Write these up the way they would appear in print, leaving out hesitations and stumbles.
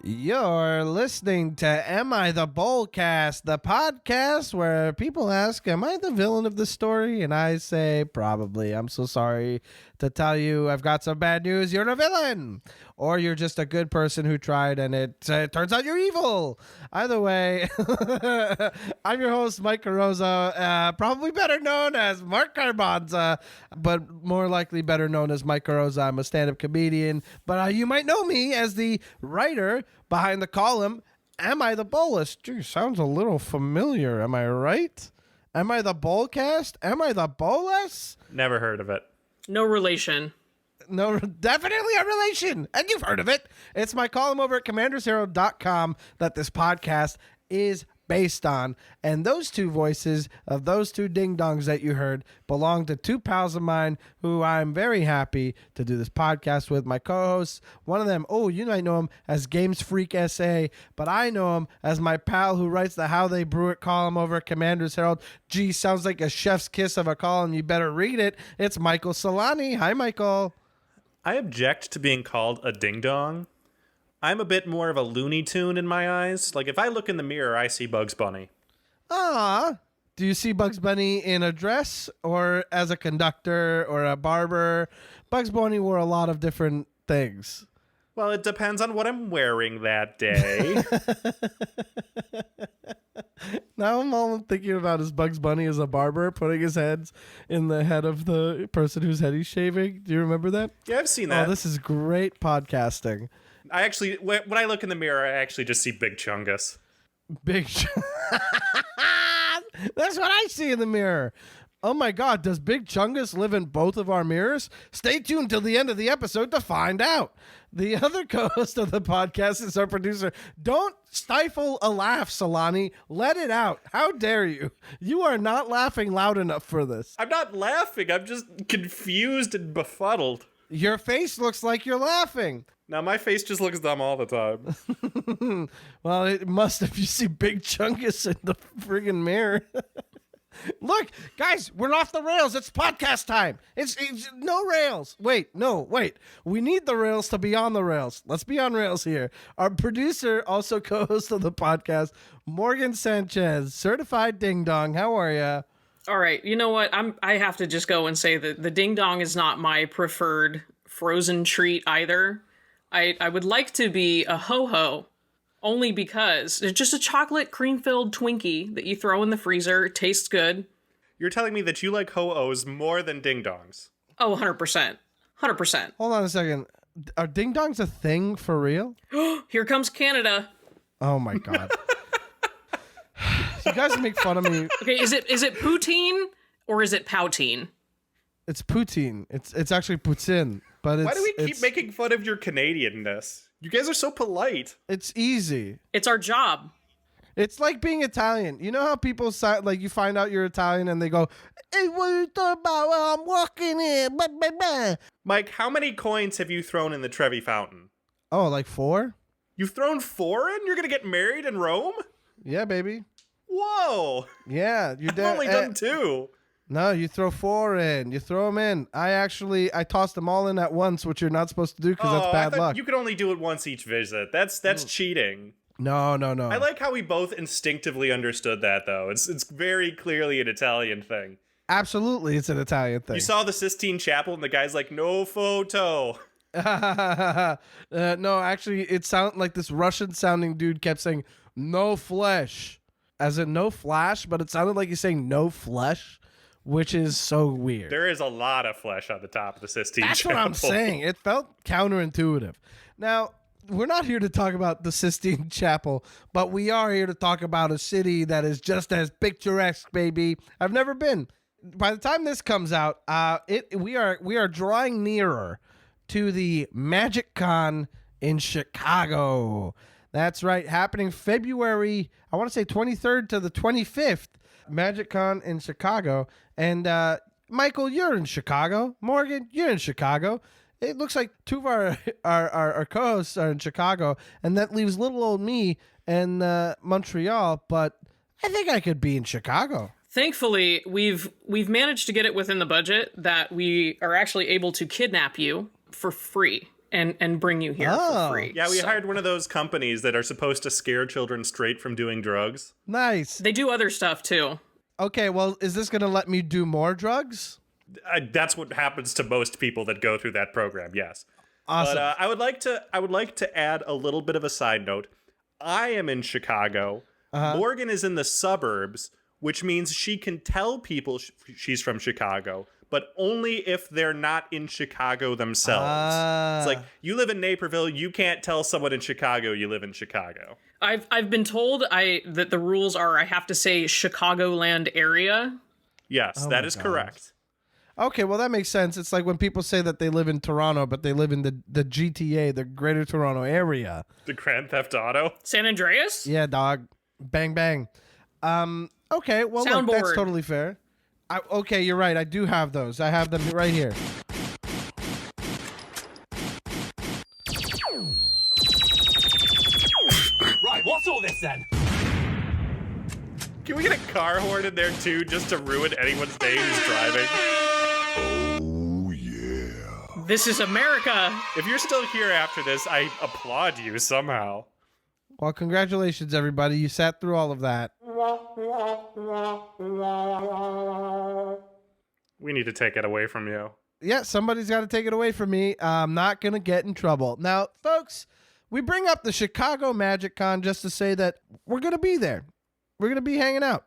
You're listening to Am I the Bolcast, the podcast where people ask, am I the villain of the story? And I say, probably. I'm so sorry to tell you I've got some bad news. You're the villain. Or you're just a good person who tried and it turns out you're evil. Either way, I'm your host, Mike Carosa, probably better known as Mark Carbanza, but more likely better known as Mike Carosa. I'm a stand-up comedian, but you might know me as the writer behind the column, Am I the Bolus? Gee, sounds a little familiar. Am I right? Am I the Bolcast? Am I the Bolus? Never heard of it. No relation. No, definitely a relation. And you've heard of it. It's my column over at commandershero.com that this podcast is based on. And those two voices of those two ding-dongs that you heard belong to two pals of mine who I'm very happy to do this podcast with. My co-hosts, one of them, you might know him as Games Freak SA, but I know him as my pal who writes the How They Brew It column over at Commander's Herald. Gee, sounds like a chef's kiss of a column. You better read it. It's Michael Solani. Hi, Michael. I object to being called a ding-dong. I'm a bit more of a Looney Tune in my eyes. Like, if I look in the mirror, I see Bugs Bunny. Ah, do you see Bugs Bunny in a dress or as a conductor or a barber? Bugs Bunny wore a lot of different things. Well, it depends on what I'm wearing that day. Now I'm all thinking about is Bugs Bunny as a barber putting his heads in the head of the person whose head he's shaving. Do you remember that? Yeah, I've seen that. Oh, this is great podcasting. I actually, when I look in the mirror, I actually just see Big Chungus. That's what I see in the mirror. Oh my God, does Big Chungus live in both of our mirrors? Stay tuned till the end of the episode to find out. The other co-host of the podcast is our producer. Don't stifle a laugh, Solani. Let it out. How dare you? You are not laughing loud enough for this. I'm not laughing. I'm just confused and befuddled. Your face looks like you're laughing. Now, my face just looks dumb all the time. Well, it must if you see Big Chungus in the friggin' mirror. Look, guys, we're off the rails. It's podcast time. It's no rails. Wait. We need the rails to be on the rails. Let's be on rails here. Our producer, also co-host of the podcast, Morgan Sanchez, certified ding dong. How are you? All right. You know what? I have to just go and say that the ding dong is not my preferred frozen treat either. I would like to be a ho-ho. Only because it's just a chocolate cream-filled Twinkie that you throw in the freezer. It tastes good. You're telling me that you like ho-ohs more than ding-dongs? Oh, 100%. 100%. Hold on a second. Are ding-dongs a thing for real? Here comes Canada. Oh, my God. You guys make fun of me. Okay, is it poutine or is it poutine? It's poutine. It's actually poutine. But why do we keep making fun of your Canadianness? You guys are so polite. It's easy. It's our job. It's like being Italian. You know how people like you find out you're Italian and they go, "Hey, what are you talking about? Well, I'm walking here." Blah, blah, blah. Mike, how many coins have you thrown in the Trevi Fountain? Oh, like 4? You've thrown 4 in? You're gonna get married in Rome? Yeah, baby. Whoa. Yeah, I've only done 2. No, you throw 4 in. You throw them in. I tossed them all in at once, which you're not supposed to do because that's bad luck. You could only do it once each visit. That's cheating. No. I like how we both instinctively understood that, though. It's very clearly an Italian thing. Absolutely, it's an Italian thing. You saw the Sistine Chapel, and the guy's like, "No photo." No, actually, it sounded like this Russian-sounding dude kept saying, "No flesh," as in no flash, but it sounded like he's saying "no flesh." Which is so weird. There is a lot of flesh on the top of the Sistine Chapel. That's what I'm saying. It felt counterintuitive. Now, we're not here to talk about the Sistine Chapel, but we are here to talk about a city that is just as picturesque, baby. I've never been. By the time this comes out, we are drawing nearer to the Magic Con in Chicago. That's right, happening February, I want to say 23rd to the 25th. Magic Con in Chicago. And Michael, you're in Chicago. Morgan, you're in Chicago. It looks like two of our co-hosts are in Chicago, and that leaves little old me in Montreal. But I think I could be in Chicago. Thankfully, we've managed to get it within the budget that we are actually able to kidnap you for free and bring you here for free. Yeah, we hired one of those companies that are supposed to scare children straight from doing drugs. Nice. They do other stuff too. Okay, well, is this going to let me do more drugs? That's what happens to most people that go through that program. Yes. Awesome. But I would like to add a little bit of a side note. I am in Chicago. Morgan is in the suburbs, which means she can tell people she's from Chicago, but only if they're not in Chicago themselves. It's like, you live in Naperville, you can't tell someone in Chicago you live in Chicago. I've been told that the rules are I have to say Chicagoland area. Yes, that is correct. Okay, well, that makes sense. It's like when people say that they live in Toronto, but they live in the GTA, the Greater Toronto Area. The Grand Theft Auto. San Andreas? Yeah, dog. Bang, bang. Okay, well, look, that's Soundboard. totally fair. Okay, you're right. I do have those. I have them right here. Right, what's all this then? Can we get a car horn in there too, just to ruin anyone's day who's driving? Oh, yeah. This is America. If you're still here after this, I applaud you somehow. Well, congratulations, everybody. You sat through all of that. We need to take it away from you. Yeah, somebody's got to take it away from me. I'm not going to get in trouble. Now, folks, we bring up the Chicago Magic Con just to say that we're going to be there. We're going to be hanging out.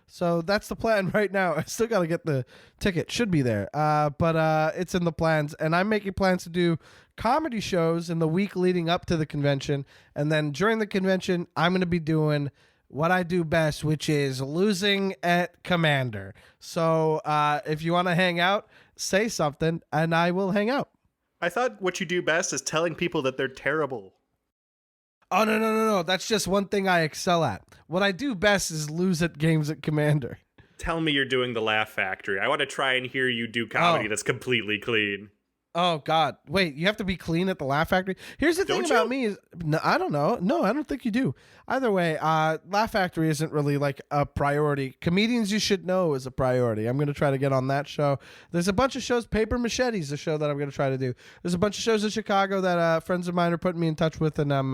So that's the plan right now. I still got to get the ticket. Should be there. But it's in the plans. And I'm making plans to do comedy shows in the week leading up to the convention. And then during the convention, I'm going to be doing what I do best, which is losing at Commander. So if you want to hang out, say something, and I will hang out. I thought what you do best is telling people that they're terrible. Oh, no. That's just one thing I excel at. What I do best is lose at games at Commander. Tell me you're doing the Laugh Factory. I want to try and hear you do comedy that's completely clean. Oh, God. Wait, you have to be clean at the Laugh Factory? Here's the thing Don't about you? me is, no, I don't know. No, I don't think you do. Either way, Laugh Factory isn't really like a priority. Comedians You Should Know is a priority. I'm going to try to get on that show. There's a bunch of shows. Paper Machete is a show that I'm going to try to do. There's a bunch of shows in Chicago that friends of mine are putting me in touch with, and I'm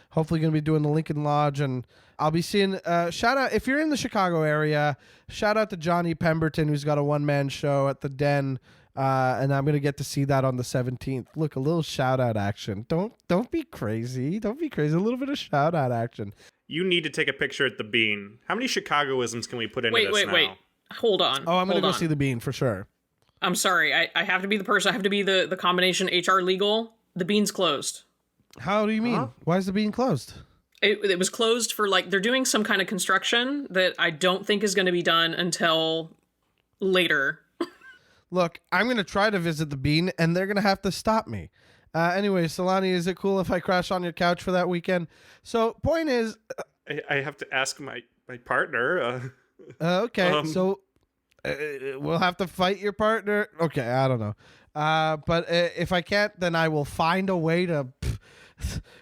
hopefully going to be doing the Lincoln Lodge, and I'll be seeing, shout out, if you're in the Chicago area, shout out to Johnny Pemberton, who's got a one-man show at the Den. And I'm gonna get to see that on the 17th. Look, a little shout out action. Don't be crazy. Don't be crazy. A little bit of shout out action. You need to take a picture at the Bean. How many Chicagoisms can we put into this now? Wait. Hold on. Oh, I'm gonna Hold go on. see the Bean for sure. I'm sorry. I have to be the person. I have to be the combination HR legal. The Bean's closed. How do you mean? Why is the Bean closed? It was closed for they're doing some kind of construction that I don't think is going to be done until later. Look, I'm gonna try to visit the Bean, and they're gonna have to stop me. Anyway, Solani, is it cool if I crash on your couch for that weekend? So, point is, I have to ask my partner. okay, so we'll have to fight your partner. Okay, I don't know. But if I can't, then I will find a way to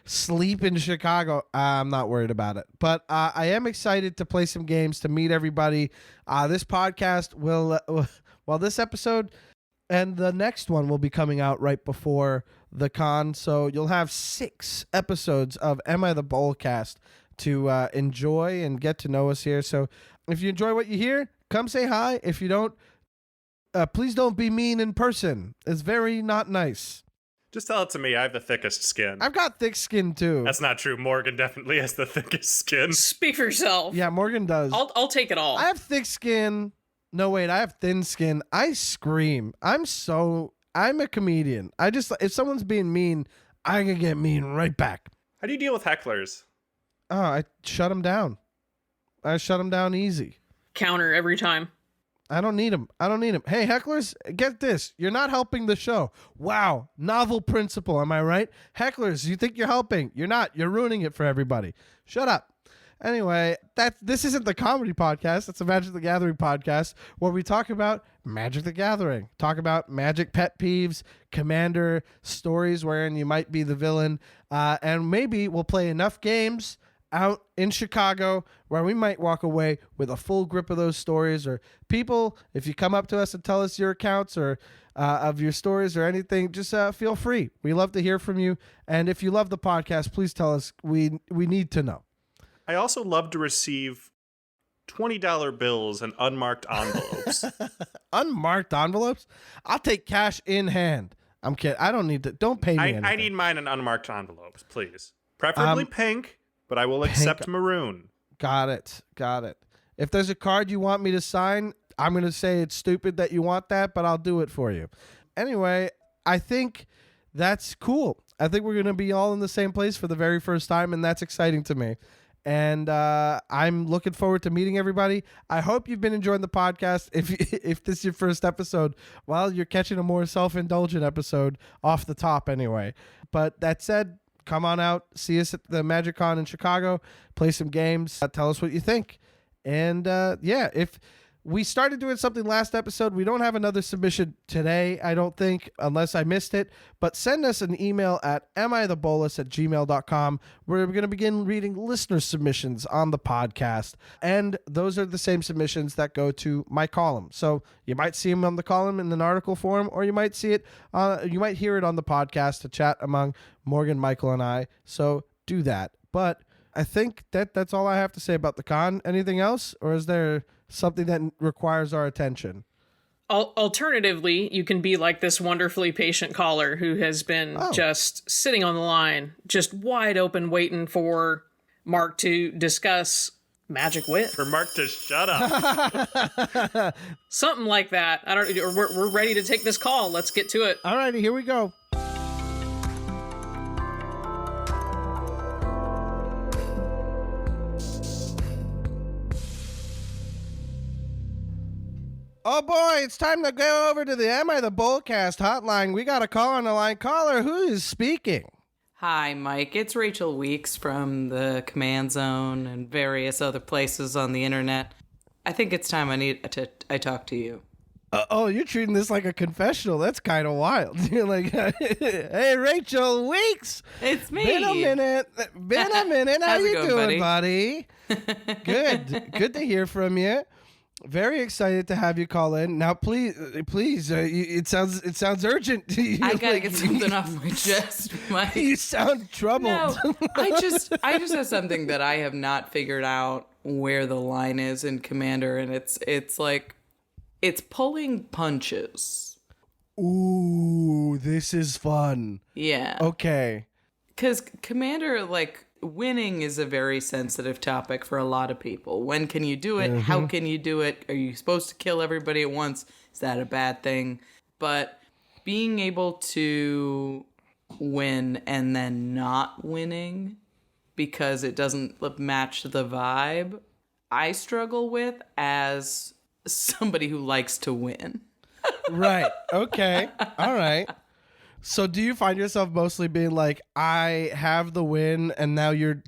sleep in Chicago. I'm not worried about it. But I am excited to play some games, to meet everybody. This podcast will, this episode and the next one will be coming out right before the con. So you'll have 6 episodes of Am I the Bolcast to enjoy and get to know us here. So if you enjoy what you hear, come say hi. If you don't, please don't be mean in person. It's very not nice. Just tell it to me. I have the thickest skin. I've got thick skin too. That's not true. Morgan definitely has the thickest skin. Speak for yourself. Yeah, Morgan does. I'll take it all. I have thick skin. No, wait, I have thin skin. I scream. I'm a comedian. If someone's being mean, I can get mean right back. How do you deal with hecklers? Oh, I shut them down. I shut them down easy. Counter every time. I don't need them. Hey, hecklers, get this. You're not helping the show. Wow. Novel principle. Am I right? Hecklers, you think you're helping. You're not. You're ruining it for everybody. Shut up. Anyway, this isn't the comedy podcast. It's a Magic the Gathering podcast where we talk about Magic the Gathering, talk about Magic pet peeves, Commander stories wherein you might be the villain, and maybe we'll play enough games out in Chicago where we might walk away with a full grip of those stories. Or people, if you come up to us and tell us your accounts or of your stories or anything, just feel free. We love to hear from you. And if you love the podcast, please tell us. We need to know. I also love to receive $20 bills and unmarked envelopes. Unmarked envelopes? I'll take cash in hand. I'm kidding. I don't need to. Don't pay me anything. I need mine in unmarked envelopes, please. Preferably pink, but I will accept maroon. Got it. If there's a card you want me to sign, I'm going to say it's stupid that you want that, but I'll do it for you. Anyway, I think that's cool. I think we're going to be all in the same place for the very first time, and that's exciting to me. And I'm looking forward to meeting everybody. I hope you've been enjoying the podcast. If this is your first episode, well, you're catching a more self-indulgent episode off the top anyway. But that said, come on out, see us at the MagicCon in Chicago, play some games, tell us what you think. And if we started doing something last episode, we don't have another submission today, I don't think, unless I missed it. But send us an email at amithebolus@gmail.com. We're going to begin reading listener submissions on the podcast. And those are the same submissions that go to my column. So you might see them on the column in an article form, or you might see it, you might hear it on the podcast to chat among Morgan, Michael, and I. So do that. But I think that's all I have to say about the con. Anything else? Or is there something that requires our attention? Alternatively, you can be like this wonderfully patient caller who has been just sitting on the line, just wide open, waiting for Mark to discuss Magic Wit. For Mark to shut up. Something like that. I don't. We're ready to take this call. Let's get to it. All righty, here we go. Oh boy, it's time to go over to the Am I the Bolcast hotline. We got a call on the line. Caller, who is speaking? Hi, Mike. It's Rachel Weeks from the Command Zone and various other places on the internet. I think it's time I talk to you. You're treating this like a confessional. That's kind of wild. You're like, hey, Rachel Weeks. It's me. Been a minute. How How's it you going, doing, buddy? Good to hear from you. Very excited to have you call in. Now, please, it sounds urgent. I gotta get something off my chest, Mike. You sound troubled. No, I just have something that I have not figured out where the line is in Commander, and it's like it's pulling punches. Ooh, this is fun. Yeah. Okay. Because Commander, like, winning is a very sensitive topic for a lot of people. When can you do it? Mm-hmm. How can you do it? Are you supposed to kill everybody at once? Is that a bad thing? But being able to win and then not winning because it doesn't match the vibe, I struggle with as somebody who likes to win. Right. Okay. All right. So do you find yourself mostly being like, I have the win, and now you're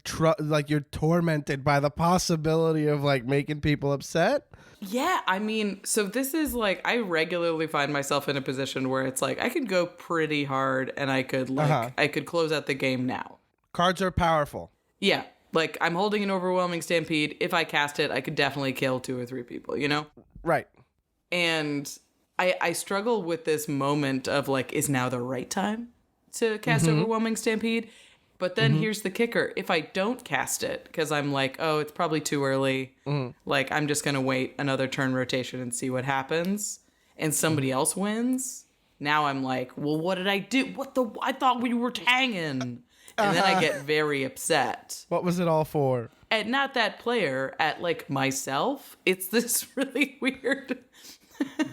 you're tormented by the possibility of like making people upset? Yeah, I mean, so this is like, I regularly find myself in a position where it's like I could go pretty hard and I could I could close out the game now. Cards are powerful. Yeah, like I'm holding an overwhelming stampede. If I cast it, I could definitely kill 2 or 3 people, you know? Right. And I struggle with this moment of like, is now the right time to cast Overwhelming Stampede? But then here's the kicker. If I don't cast it, because I'm like, oh, it's probably too early. Like, I'm just going to wait another turn rotation and see what happens. And somebody else wins. Now I'm like, well, what did I do? I thought we were hanging. And then I get very upset. What was it all for? And not that player, at like myself. It's this really weird...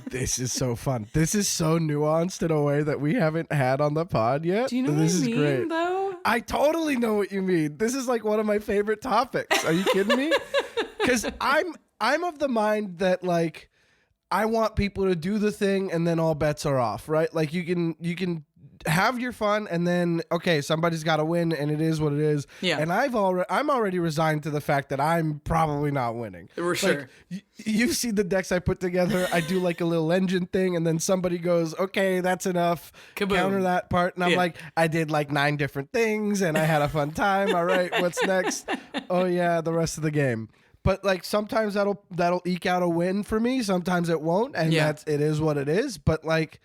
This is so fun. This is so nuanced in a way that we haven't had on the pod yet. Do you know what I mean, though? I totally know what you mean. This is like one of my favorite topics. Are you kidding me? Because I'm of the mind that like I want people to do the thing and then all bets are off, right? Like you can have your fun, and then okay, somebody's got to win, and it is what it is. Yeah. And I'm already resigned to the fact that I'm probably not winning. For sure. You've seen the decks I put together. I do like a little engine thing, and then somebody goes, "Okay, that's enough." Kaboom. Counter that part, and I'm Yeah. like, I did like 9 different things, and I had a fun time. All right, what's next? Oh yeah, the rest of the game. But like sometimes that'll eke out a win for me. Sometimes it won't, and it is what it is. But like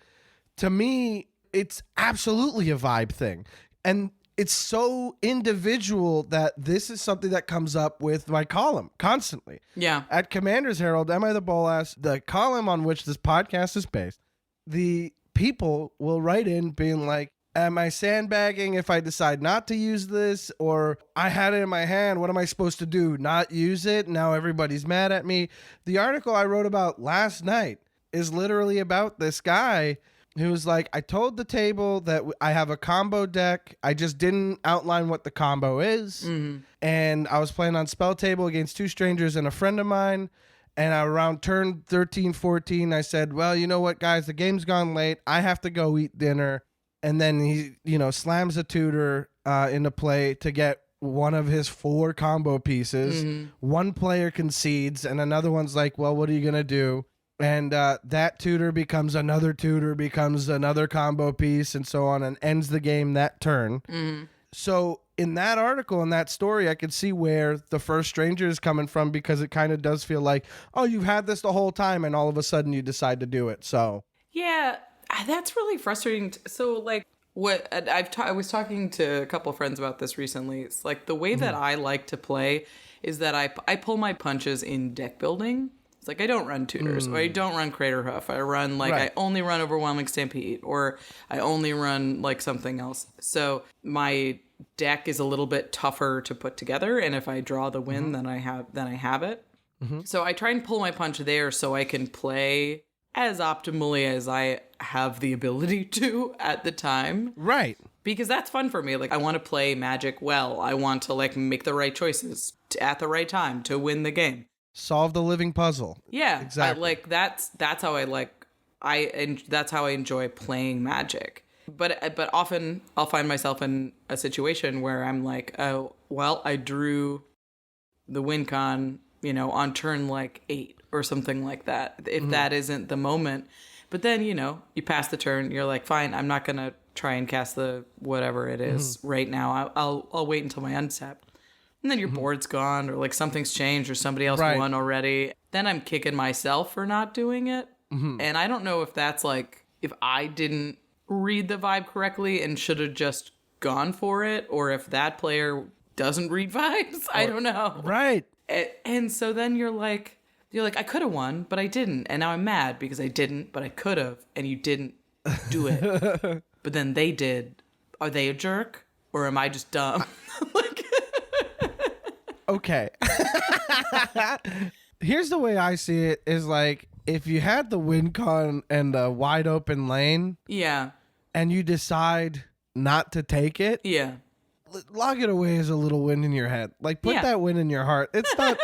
to me, it's absolutely a vibe thing, and it's so individual that this is something that comes up with my column constantly. Yeah. At Commander's Herald, Am I the Bolass, the column on which this podcast is based, the people will write in being like, am I sandbagging if I decide not to use this? Or I had it in my hand. What am I supposed to do? Not use it? Now everybody's mad at me. The article I wrote about last night is literally about this guy who was like, I told the table that I have a combo deck. I just didn't outline what the combo is. And I was playing on spell table against 2 strangers and a friend of mine. And around turn 13, 14, I said, well, you know what, guys, the game's gone late. I have to go eat dinner. And then he, slams a tutor into play to get one of his 4 combo pieces. One player concedes, and another one's like, well, what are you going to do? And that tutor becomes another combo piece, and so on, and ends the game that turn. So in that article, in that story, I could see where the first stranger is coming from, because it kind of does feel like, oh, you've had this the whole time, and all of a sudden you decide to do it. So Yeah, that's really frustrating. So, like, what I was talking to a couple friends about this recently. It's like the way that I like to play is that I pull my punches in deck building. It's like I don't run tutors, or I don't run Crater Hoof. I run I only run Overwhelming Stampede, or I only run like something else. So my deck is a little bit tougher to put together, and if I draw the win, then I have it. So I try and pull my punch there so I can play as optimally as I have the ability to at the time. Right. Because that's fun for me. Like, I want to play Magic well. I want to, like, make the right choices at the right time to win the game. Solve the living puzzle. Yeah. Exactly. That's how that's how I enjoy playing Magic. But often I'll find myself in a situation where I'm like, oh, well, I drew the win con, on turn, 8 or something like that, if that isn't the moment. But then, you pass the turn, you're like, fine, I'm not going to try and cast the whatever it is right now. I'll wait until my untap. And then your board's gone, or like something's changed, or somebody else won already. Then I'm kicking myself for not doing it. And I don't know if that's like, if I didn't read the vibe correctly and should have just gone for it, or if that player doesn't read vibes. I don't know. Right. And so then you're like, I could have won, but I didn't. And now I'm mad because I didn't, but I could have, and you didn't do it. But then they did. Are they a jerk, or am I just dumb? Okay. Here's the way I see it is like, if you had the win con and a wide open lane, Yeah. and you decide not to take it, Yeah. log it away as a little win in your head. Like, put that win in your heart. It's not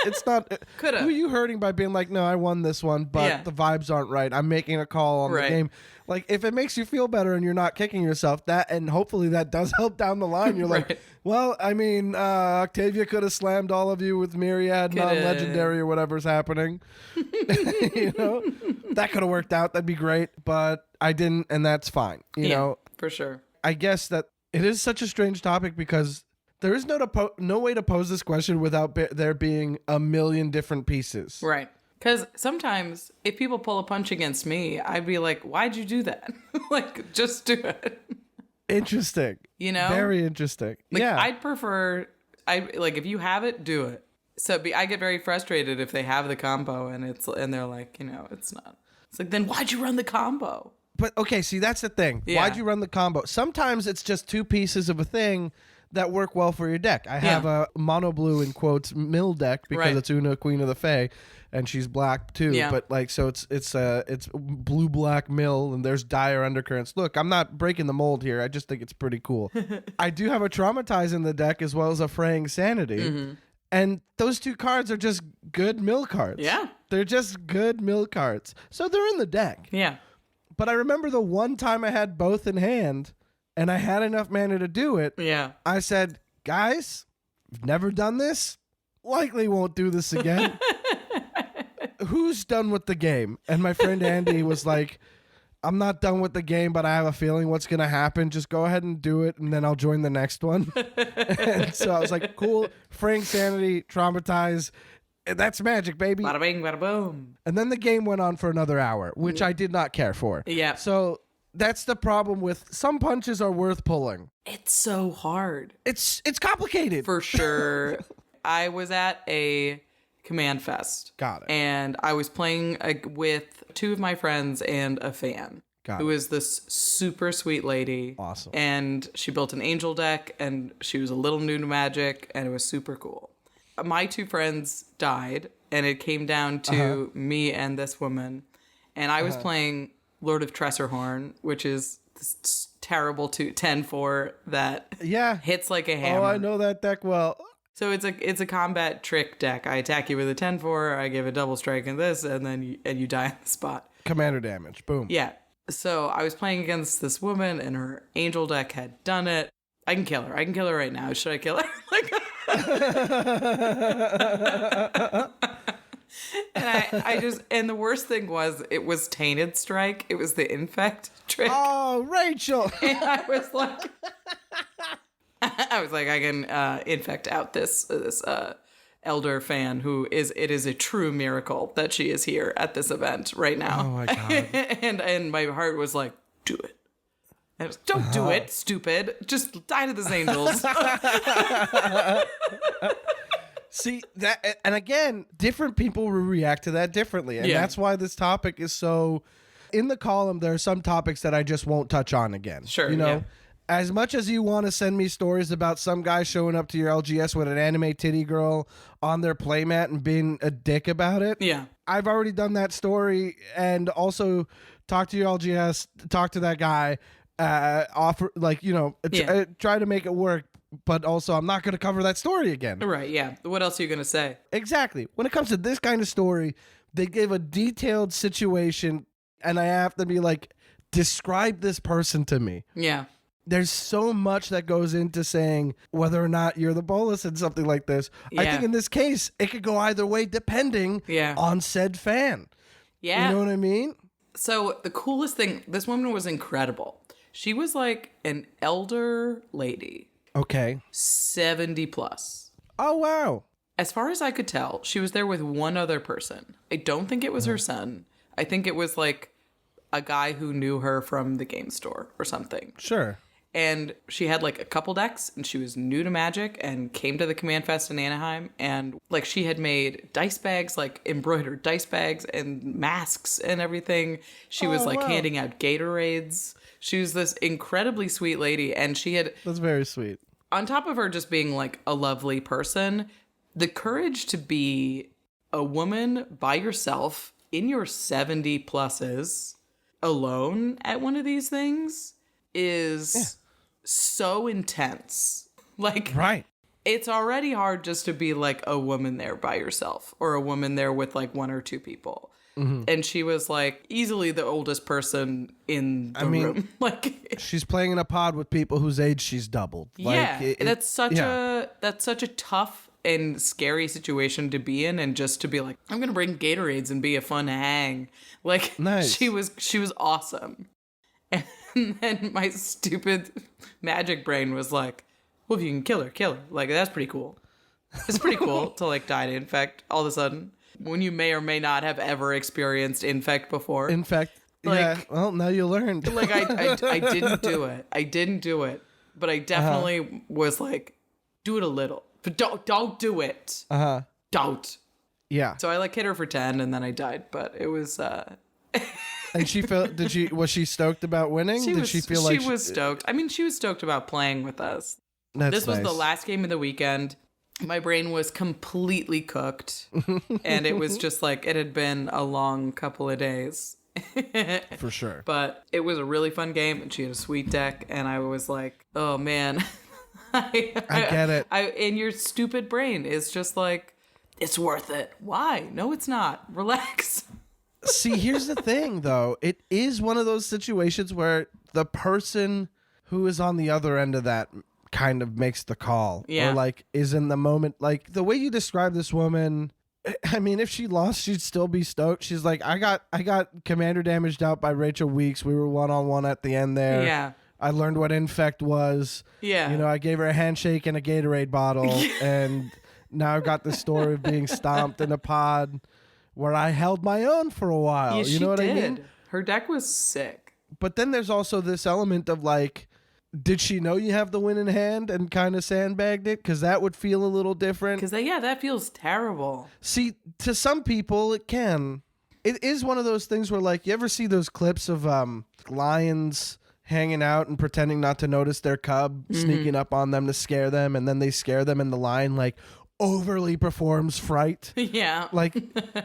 Coulda. who are you hurting by being like, no, I won this one, but the vibes aren't right. I'm making a call on the game. Like, if it makes you feel better and you're not kicking yourself, and hopefully that does help down the line. You're like, well, I mean, Octavia could have slammed all of you with Myriad, non-legendary, or whatever's happening. That could have worked out. That'd be great, but I didn't, and that's fine. You know, for sure. I guess that it is such a strange topic, because there is no way to pose this question without there being a million different pieces. Right. Because sometimes if people pull a punch against me, I'd be like, why'd you do that? Like, just do it. Interesting. Very interesting. Like, yeah. I'd prefer, if you have it, do it. So I get very frustrated if they have the combo and they're like, it's not. It's like, then why'd you run the combo? But okay, see, that's the thing. Yeah. Why'd you run the combo? Sometimes it's just 2 pieces of a thing that work well for your deck. I have a mono blue, in quotes, mill deck, because it's Una, Queen of the Fae, and she's black too. Yeah. But like, so it's blue black mill, and there's dire undercurrents. Look, I'm not breaking the mold here. I just think it's pretty cool. I do have a Traumatize in the deck, as well as a Fraying Sanity. And those 2 cards are just good mill cards. Yeah. They're just good mill cards. So they're in the deck. Yeah. But I remember the one time I had both in hand, and I had enough mana to do it. Yeah. I said, guys, I've never done this. Likely won't do this again. Who's done with the game? And my friend Andy was like, I'm not done with the game, but I have a feeling what's going to happen. Just go ahead and do it, and then I'll join the next one. And so I was like, cool. Frank Sanity, Traumatize. That's magic, baby. Bada bing, bada boom. And then the game went on for another hour, which I did not care for. Yeah. So that's the problem with some punches are worth pulling. It's so hard. It's complicated. For sure. I was at a Command Fest. Got it. And I was playing with two of my friends and a fan. Got who it. is this super sweet lady. Awesome. And she built an angel deck, and she was a little new to Magic, and it was super cool. My two friends died, and it came down to me and this woman. And I was playing Lord of Tressorhorn, which is this terrible 10-4 that hits like a hammer. Oh, I know that deck well. So it's a combat trick deck. I attack you with a 10-4, I give a double strike and this, and then you die on the spot. Commander damage. Boom. Yeah. So I was playing against this woman, and her angel deck had done it. I can kill her. I can kill her right now. Should I kill her? And the worst thing was, it was Tainted Strike. It was the Infect trick. Oh, Rachel. And I was like, I can infect out this elder fan it is a true miracle that she is here at this event right now. Oh my God. and my heart was like, do it. And I was, don't do it, stupid. Just die to these angels. See that, and again, different people will react to that differently, and that's why this topic is so. In the column, there are some topics that I just won't touch on again. Sure, you know, yeah. As much as you want to send me stories about some guy showing up to your LGS with an anime titty girl on their playmat and being a dick about it. Yeah, I've already done that story, and also talk to your LGS, talk to that guy, offer try to make it work. But also, I'm not going to cover that story again. right, yeah. What else are you going to say? Exactly. When it comes to this kind of story, they give a detailed situation, and I have to be like, describe this person to me. Yeah. There's so much that goes into saying whether or not you're the bolus in something like this. Yeah. I think in this case, it could go either way depending on said fan. Yeah. You know what I mean? So the coolest thing, this woman was incredible. She was like an elder lady. Okay. 70 plus. Oh, wow. As far as I could tell, she was there with one other person. I don't think it was her son. I think it was like a guy who knew her from the game store or something. Sure. And she had like a couple decks, and she was new to Magic and came to the Command Fest in Anaheim. And like she had made dice bags, like embroidered dice bags and masks and everything. She was like handing out Gatorades. She was this incredibly sweet lady, and she had... That's very sweet. On top of her just being like a lovely person, the courage to be a woman by yourself in your 70 pluses alone at one of these things is so intense. Like, right. It's already hard just to be like a woman there by yourself, or a woman there with like one or two people. Mm-hmm. And she was like easily the oldest person in the room. Like, she's playing in a pod with people whose age she's doubled. Like, that's such a tough and scary situation to be in, and just to be like, I'm gonna bring Gatorades and be a fun hang. Like, nice. she was awesome. And then my stupid Magic brain was like, well, if you can kill her. Like, that's pretty cool. It's pretty cool to like die to infect all of a sudden, when you may or may not have ever experienced infect before. Infect. Like, well, now you learned. Like, I didn't do it. I didn't do it. But I definitely was like, do it a little. But don't do it. Don't. Yeah. So I like hit her for 10, and then I died. But it was And she felt, was she stoked about winning? She was stoked. I mean, she was stoked about playing with us. This was the last game of the weekend. My brain was completely cooked, and it was just like, it had been a long couple of days. For sure. But it was a really fun game, and she had a sweet deck, and I was like, oh man. I get it. In your stupid brain, it's just like, it's worth it. Why? No, it's not. Relax. See, here's the thing, though. It is one of those situations where the person who is on the other end of that kind of makes the call. Yeah. Or like is in the moment. Like the way you describe this woman, I mean, if she lost, she'd still be stoked. She's like, I got commander damaged out by Rachel Weeks. We were 1-on-1 at the end there. Yeah. I learned what infect was. Yeah. You know, I gave her a handshake and a Gatorade bottle. And now I've got this story of being stomped in a pod where I held my own for a while. Yeah, you know what I mean? Her deck was sick. But then there's also this element of like, did she know you have the win in hand and kind of sandbagged it? Because that would feel a little different. Because that feels terrible. See, to some people, it can. It is one of those things where, like, you ever see those clips of lions hanging out and pretending not to notice their cub sneaking up on them to scare them, and then they scare them and the lion, like, overly performs fright? Yeah. Like,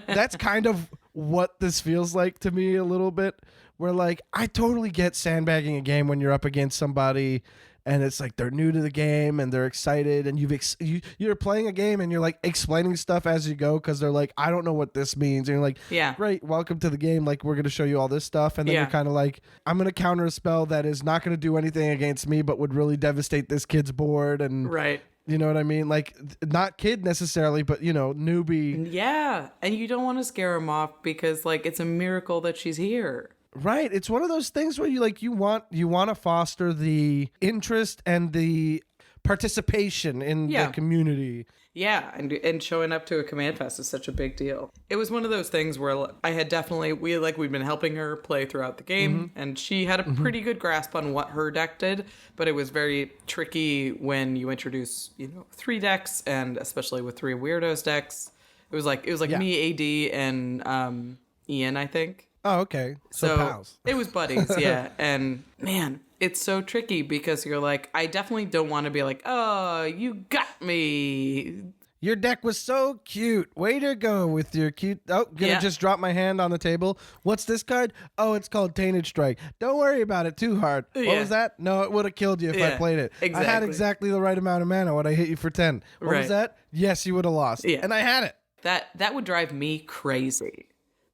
that's kind of what this feels like to me a little bit, where, like, I totally get sandbagging a game when you're up against somebody and it's like they're new to the game and they're excited and you're playing a game and you're like explaining stuff as you go because they're like, I don't know what this means. And you're like, yeah, great, welcome to the game. Like, we're going to show you all this stuff. And then you're kind of like, I'm going to counter a spell that is not going to do anything against me but would really devastate this kid's board. And right. You know what I mean? Like, not kid necessarily, but, you know, newbie. Yeah. And you don't want to scare him off because, like, it's a miracle that she's here. Right. It's one of those things where you want to foster the interest and the participation in the community. Yeah, and showing up to a command fest is such a big deal. It was one of those things where I had we'd been helping her play throughout the game, and she had a pretty good grasp on what her deck did, but it was very tricky when you introduce, 3 decks, and especially with 3 weirdos decks. It was like me, AD, and Ian, I think. Oh, okay. So pals. It was buddies, yeah. And man, it's so tricky because you're like, I definitely don't want to be like, oh, you got me. Your deck was so cute. Way to go with your cute. Oh, just drop my hand on the table. What's this card? Oh, it's called Tainted Strike. Don't worry about it too hard. What was that? No, it would have killed you if I played it. Exactly. I had exactly the right amount of mana when I hit you for 10. What was that? Yes, you would have lost. Yeah. And I had it. That would drive me crazy.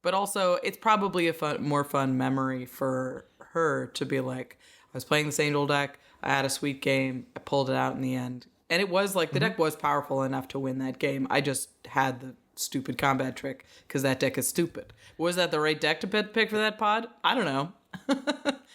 But also, it's probably a more fun memory for her to be like, I was playing this Angel deck, I had a sweet game, I pulled it out in the end. And it was like, the deck was powerful enough to win that game. I just had the stupid combat trick, because that deck is stupid. Was that the right deck to pick for that pod? I don't know.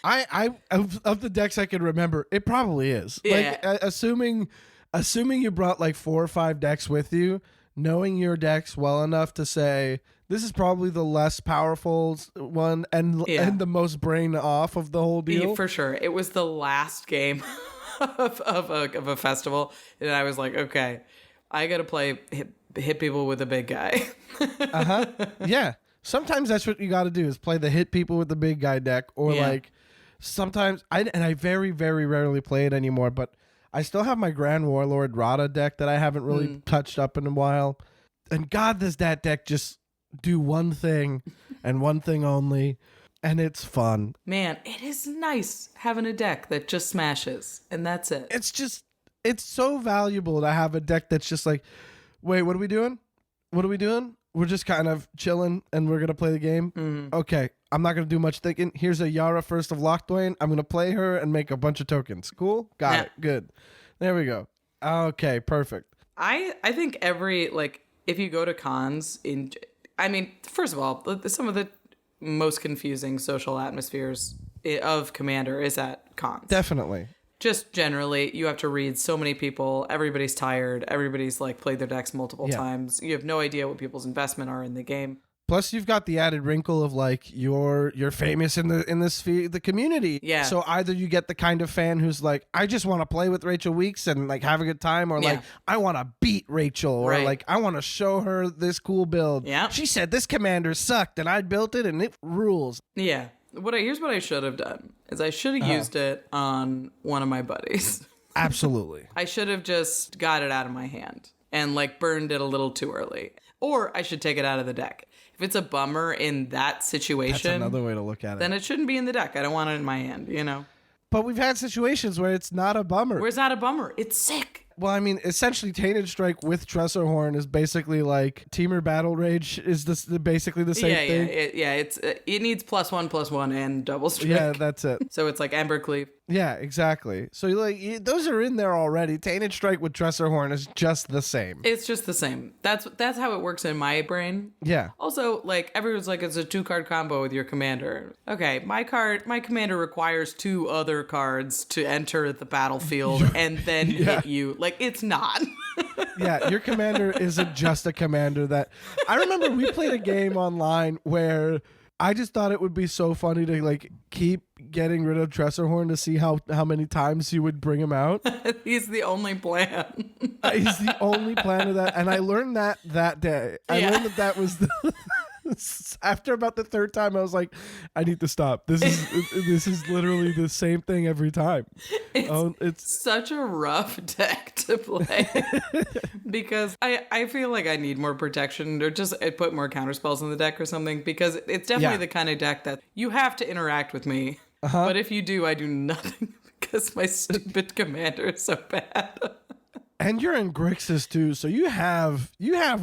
I of the decks I can remember, it probably is. Yeah. Like, assuming you brought like 4 or 5 decks with you, knowing your decks well enough to say, this is probably the less powerful one and the most brain off of the whole deal. Yeah, for sure. It was the last game of a festival, and I was like, okay, I got to hit people with a big guy. Yeah. Sometimes that's what you got to do is play the hit people with the big guy deck, or like sometimes I very, very rarely play it anymore, but I still have my Grand Warlord Rada deck that I haven't really touched up in a while. And God, does that deck just do one thing and one thing only, and it's fun. Man, it is nice having a deck that just smashes, and that's it. It's so valuable to have a deck that's just like, wait, what are we doing? We're just kind of chilling and we're going to play the game. Okay, I'm not going to do much thinking. Here's a Yara First of Locthwain. I'm going to play her and make a bunch of tokens. Cool? Got it. Good. There we go. Okay, perfect. I think if you go to cons first of all, some of the most confusing social atmospheres of Commander is at cons. Definitely. Just generally, you have to read so many people. Everybody's tired. Everybody's like played their decks multiple times. You have no idea what people's investment are in the game. Plus, you've got the added wrinkle of like you're famous in the community. Yeah. So either you get the kind of fan who's like, I just want to play with Rachel Weeks and like have a good time, or like I want to beat Rachel, or like I want to show her this cool build. Yeah. She said this commander sucked and I built it and it rules. Yeah. Here's what I should have done is I should have used it on one of my buddies. Absolutely. I should have just got it out of my hand and like burned it a little too early, or I should take it out of the deck. If it's a bummer in that situation, that's another way to look at it. Then it shouldn't be in the deck. I don't want it in my hand, But we've had situations where it's not a bummer. Where it's not a bummer. It's sick. Well, I mean, essentially, Tainted Strike with Tresor Horn is basically like Teamer Battle Rage is basically the same thing. It needs +1/+1 and double strike. Yeah, that's it. So it's like Embercleave. Yeah, exactly. So those are in there already. Tainted Strike with Tresor Horn is just the same. It's just the same. That's how it works in my brain. Yeah. Also, like, everyone's like, it's a 2-card combo with your commander. Okay, my commander requires 2 other cards to enter the battlefield and then hit you. Like, it's not. Yeah, your commander isn't just a commander that... I remember we played a game online where I just thought it would be so funny to, like, keep getting rid of Tresor Horn to see how many times he would bring him out. He's the only plan. He's the only plan of that. And I learned that day. I learned that was the... After about the 3rd time, I was like, I need to stop. This is literally the same thing every time. It's such a rough deck to play because I feel like I need more protection or just put more counterspells in the deck or something, because it's definitely the kind of deck that you have to interact with me. But if you do, I do nothing because my stupid commander is so bad. And you're in Grixis too, so you have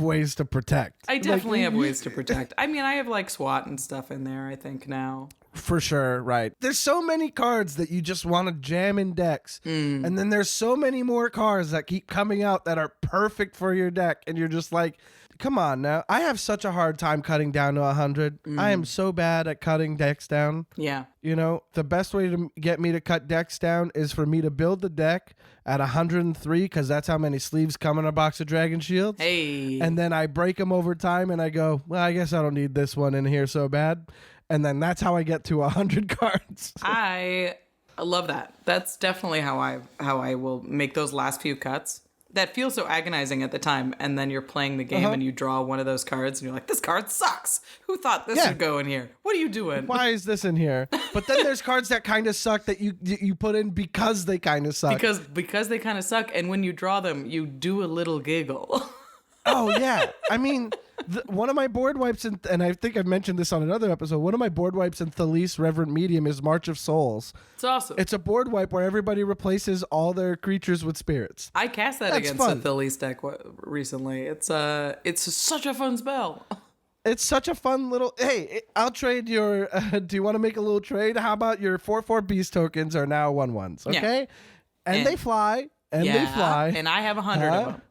ways to protect. I definitely have ways to protect. I mean, I have like SWAT and stuff in there, I think, now. For sure, right. There's so many cards that you just want to jam in decks. And then there's so many more cards that keep coming out that are perfect for your deck. And you're just like, come on now. I have such a hard time cutting down to 100. I am so bad at cutting decks down. Yeah. You know, the best way to get me to cut decks down is for me to build the deck at 103, because that's how many sleeves come in a box of Dragon Shields. Hey. And then I break them over time and I go, well, I guess I don't need this one in here so bad. And then that's how I get to 100 cards. I love that. That's definitely how I will make those last few cuts. That feels so agonizing at the time, and then you're playing the game and you draw one of those cards and you're like, this card sucks. Who thought this would go in here? What are you doing? Why is this in here? But then there's cards that kind of suck that you put in because they kind of suck. Because they kind of suck, and when you draw them, you do a little giggle. Oh, yeah. I mean, one of my board wipes, and I think I've mentioned this on another episode, one of my board wipes in Thalis Reverent Medium is March of Souls. It's awesome. It's a board wipe where everybody replaces all their creatures with spirits. I cast that against the Thalis deck recently. It's such a fun spell. It's such a fun little... Hey, I'll trade your... do you want to make a little trade? How about your 4/4 beast tokens are now 1/1s, okay? Yeah. And they fly. And they fly. And I have 100 of them.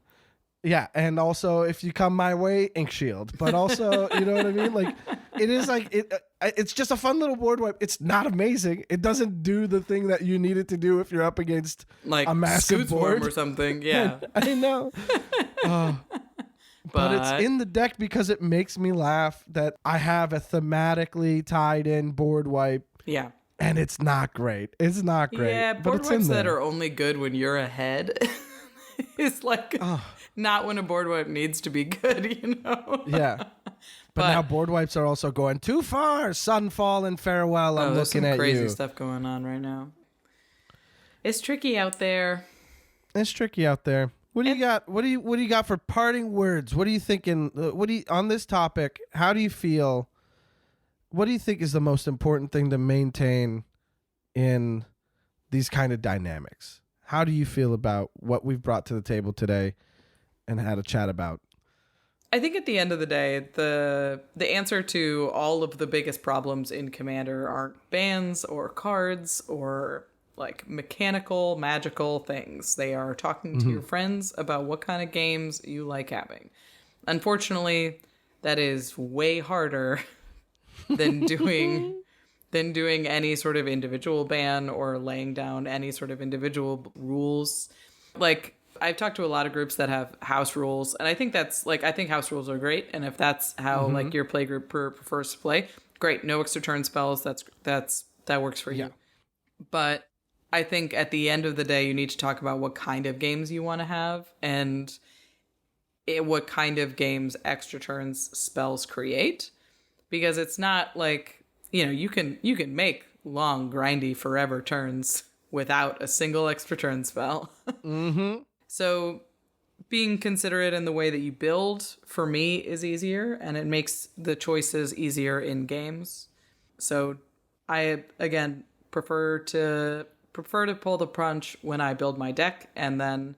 Yeah, and also if you come my way, Ink Shield. But also, you know what I mean? Like, it is like it's just a fun little board wipe. It's not amazing. It doesn't do the thing that you need it to do if you're up against like a massive board or something. Yeah, I know. But it's in the deck because it makes me laugh that I have a thematically tied in board wipe. Yeah. And it's not great. It's not great. Yeah, but board it's wipes in there. that are only good when you're ahead. It's like not when a board wipe needs to be good, you know? Yeah. But now board wipes are also going too far. Sunfall and farewell. I'm looking at you. There's crazy stuff going on right now. It's tricky out there. It's tricky out there. What do you got? What do you got for parting words? What are you thinking? On this topic? How do you feel? What do you think is the most important thing to maintain in these kind of dynamics? How do you feel about what we've brought to the table today and had a chat about? I think at the end of the day, the answer to all of the biggest problems in Commander aren't bans or cards or like mechanical, magical things. They are talking to your friends about what kind of games you like having. Unfortunately, that is way harder than doing any sort of individual ban or laying down any sort of individual rules. Like, I've talked to a lot of groups that have house rules, and I think I think house rules are great. And if that's how like your play group prefers to play, great. No extra turn spells. That works for you. But I think at the end of the day, you need to talk about what kind of games you want to have and what kind of games extra turns spells create, because it's not like, you know, you can make long, grindy, forever turns without a single extra turn spell. So being considerate in the way that you build, for me, is easier, and it makes the choices easier in games. So I, again, prefer to pull the punch when I build my deck, and then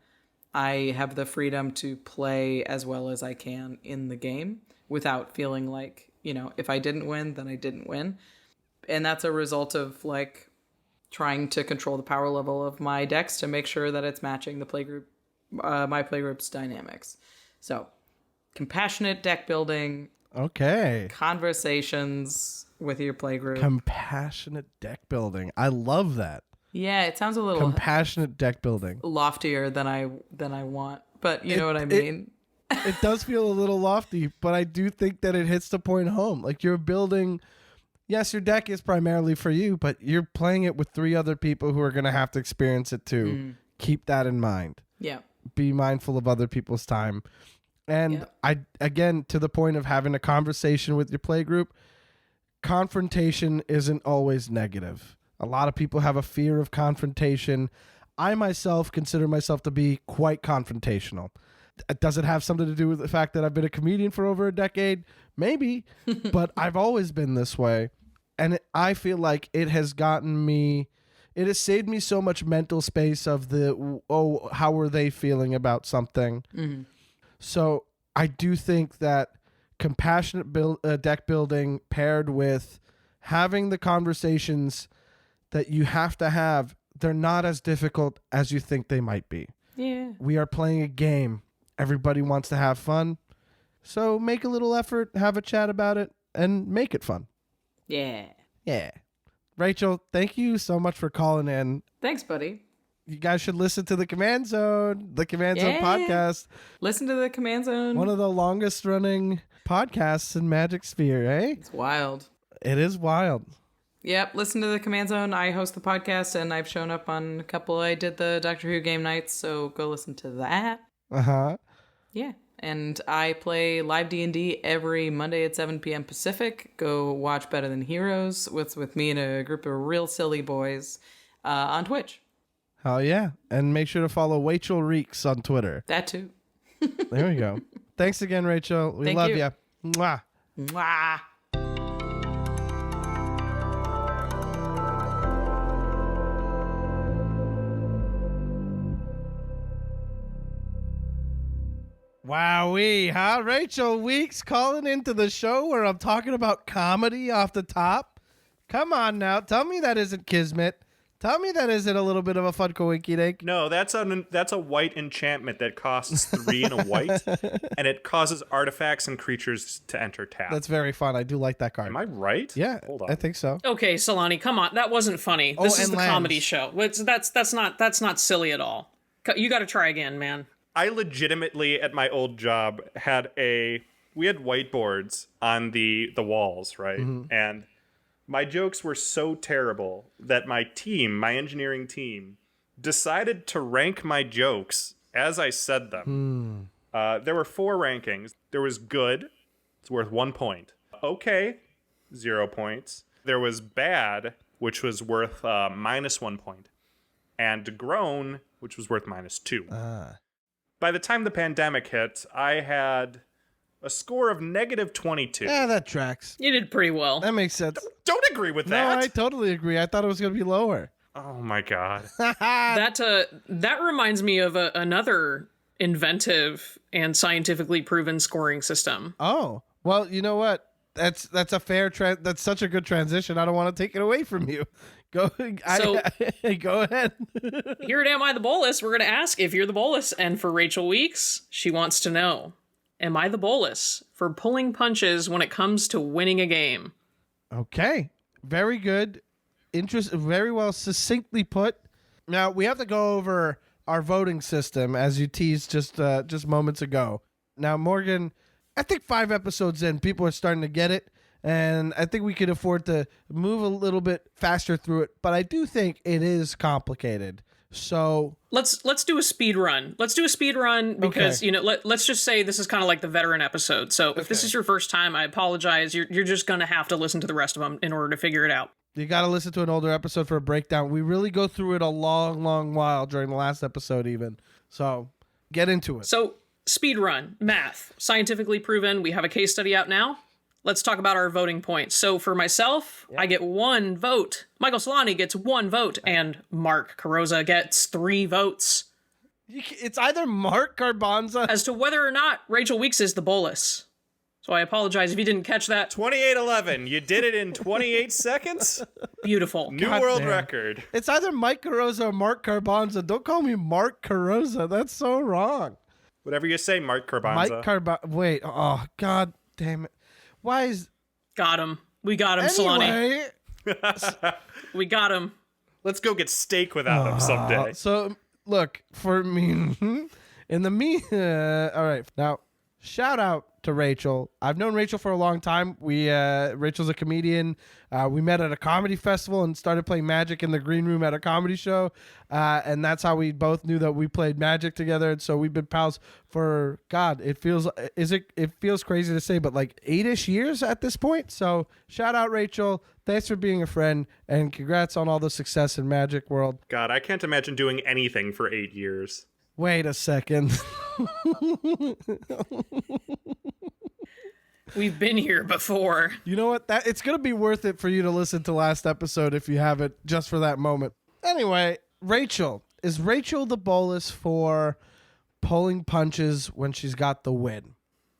I have the freedom to play as well as I can in the game without feeling like, if I didn't win, then I didn't win. And that's a result of like trying to control the power level of my decks to make sure that it's matching the playgroup, my playgroup's dynamics. So, compassionate deck building. Okay. Conversations with your playgroup. Compassionate deck building. I love that. Yeah, it sounds a little Compassionate deck building. loftier than I want, but you know what I mean. It does feel a little lofty, but I do think that it hits the point home. Like you're building. Yes, your deck is primarily for you, but you're playing it with 3 other people who are going to have to experience it too. Keep that in mind. Yeah. Be mindful of other people's time. And again, to the point of having a conversation with your playgroup, confrontation isn't always negative. A lot of people have a fear of confrontation. I myself consider myself to be quite confrontational. Does it have something to do with the fact that I've been a comedian for over a decade? Maybe, but I've always been this way. And I feel like it has saved me so much mental space of how were they feeling about something? Mm-hmm. So I do think that compassionate deck building paired with having the conversations that you have to have, they're not as difficult as you think they might be. Yeah. We are playing a game. Everybody wants to have fun. So make a little effort, have a chat about it, and make it fun. Yeah. Yeah. Rachel, thank you so much for calling in. Thanks, buddy. You guys should listen to the Command Zone podcast. Listen to the Command Zone. One of the longest running podcasts in Magic Sphere, eh? It's wild. It is wild. Yep, listen to the Command Zone. I host the podcast, and I've shown up on a couple. I did the Doctor Who game nights, so go listen to that. Uh-huh. Yeah, and I play live D&D every Monday at 7 p.m. Pacific. Go watch Better Than Heroes with me and a group of real silly boys on Twitch. Oh, yeah. And make sure to follow Rachel Reeks on Twitter. That too. There we go. Thanks again, Rachel. We Thank love you. you. Mwah. Mwah. Wowee, huh? Rachel Weeks calling into the show where I'm talking about comedy off the top. Come on now. Tell me that isn't Kismet. Tell me that isn't a little bit of a fun coinky dink. No, that's a white enchantment that costs 3 and a white, and it causes artifacts and creatures to enter tap. That's very fun. I do like that card. Am I right? Yeah, Hold on. I think so. Okay, Solani, come on. That wasn't funny. This is and the lands. comedy show. That's not silly at all. You got to try again, man. I legitimately, at my old job, we had whiteboards on the walls, right? Mm-hmm. And my jokes were so terrible that my engineering team, decided to rank my jokes as I said them. There were 4 rankings. There was good, it's worth 1 point. Okay, 0 points. There was bad, which was worth -1 point. And grown, which was worth -2. By the time the pandemic hit, I had a score of -22. Yeah, that tracks. You did pretty well. That makes sense. Don't agree with No, that. I totally agree. I thought it was going to be lower. Oh my god. That reminds me of another inventive and scientifically proven scoring system. Oh, well, you know what? That's a fair that's such a good transition. I don't want to take it away from you. Go go ahead. Here at Am I the Bolus, we're going to ask if you're the Bolus. And for Rachel Weeks, she wants to know, am I the Bolus for pulling punches when it comes to winning a game? Okay. Very good. Very well succinctly put. Now, we have to go over our voting system, as you teased just moments ago. Now, Morgan, I think 5 episodes in, people are starting to get it. And I think we could afford to move a little bit faster through it, but I do think it is complicated. So let's do a speed run. Let's do a speed run because let's just say this is kind of like the veteran episode. So if this is your first time, I apologize. You're just gonna have to listen to the rest of them in order to figure it out. You got to listen to an older episode for a breakdown. We really go through it a long while during the last episode, even. So get into it. So speed run, math, scientifically proven. We have a case study out now. Let's talk about our voting points. So for myself, I get 1 vote. Michael Solani gets 1 vote. And Mark Carosa gets 3 votes. It's either Mark Garbanza. As to whether or not Rachel Weeks is the bolus. So I apologize if you didn't catch that. 28:11. You did it in 28 seconds. Beautiful. New God world damn. record. It's either Mike Carosa or Mark Garbanza. Don't call me Mark Carosa. That's so wrong. Whatever you say, Mark Carbanza. Mike Carbanza. Wait. Oh, God damn it. Why is... Got him. We got him, Solani. Anyway... We got him. Let's go get steak without him someday. So, look, for me... In the all right. Now, shout out to Rachel. I've known Rachel for a long time. Rachel's a comedian. We met at a comedy festival and started playing Magic in the green room at a comedy show. And that's how we both knew that we played Magic together. And so we've been pals for, God, it feels crazy to say, but like 8-ish years at this point. So shout out, Rachel. Thanks for being a friend, and congrats on all the success in Magic World. God, I can't imagine doing anything for 8 years. Wait a second. We've been here before. You know what? It's going to be worth it for you to listen to last episode if you haven't, just for that moment. Anyway, Rachel. Is Rachel the bolus for pulling punches when she's got the win?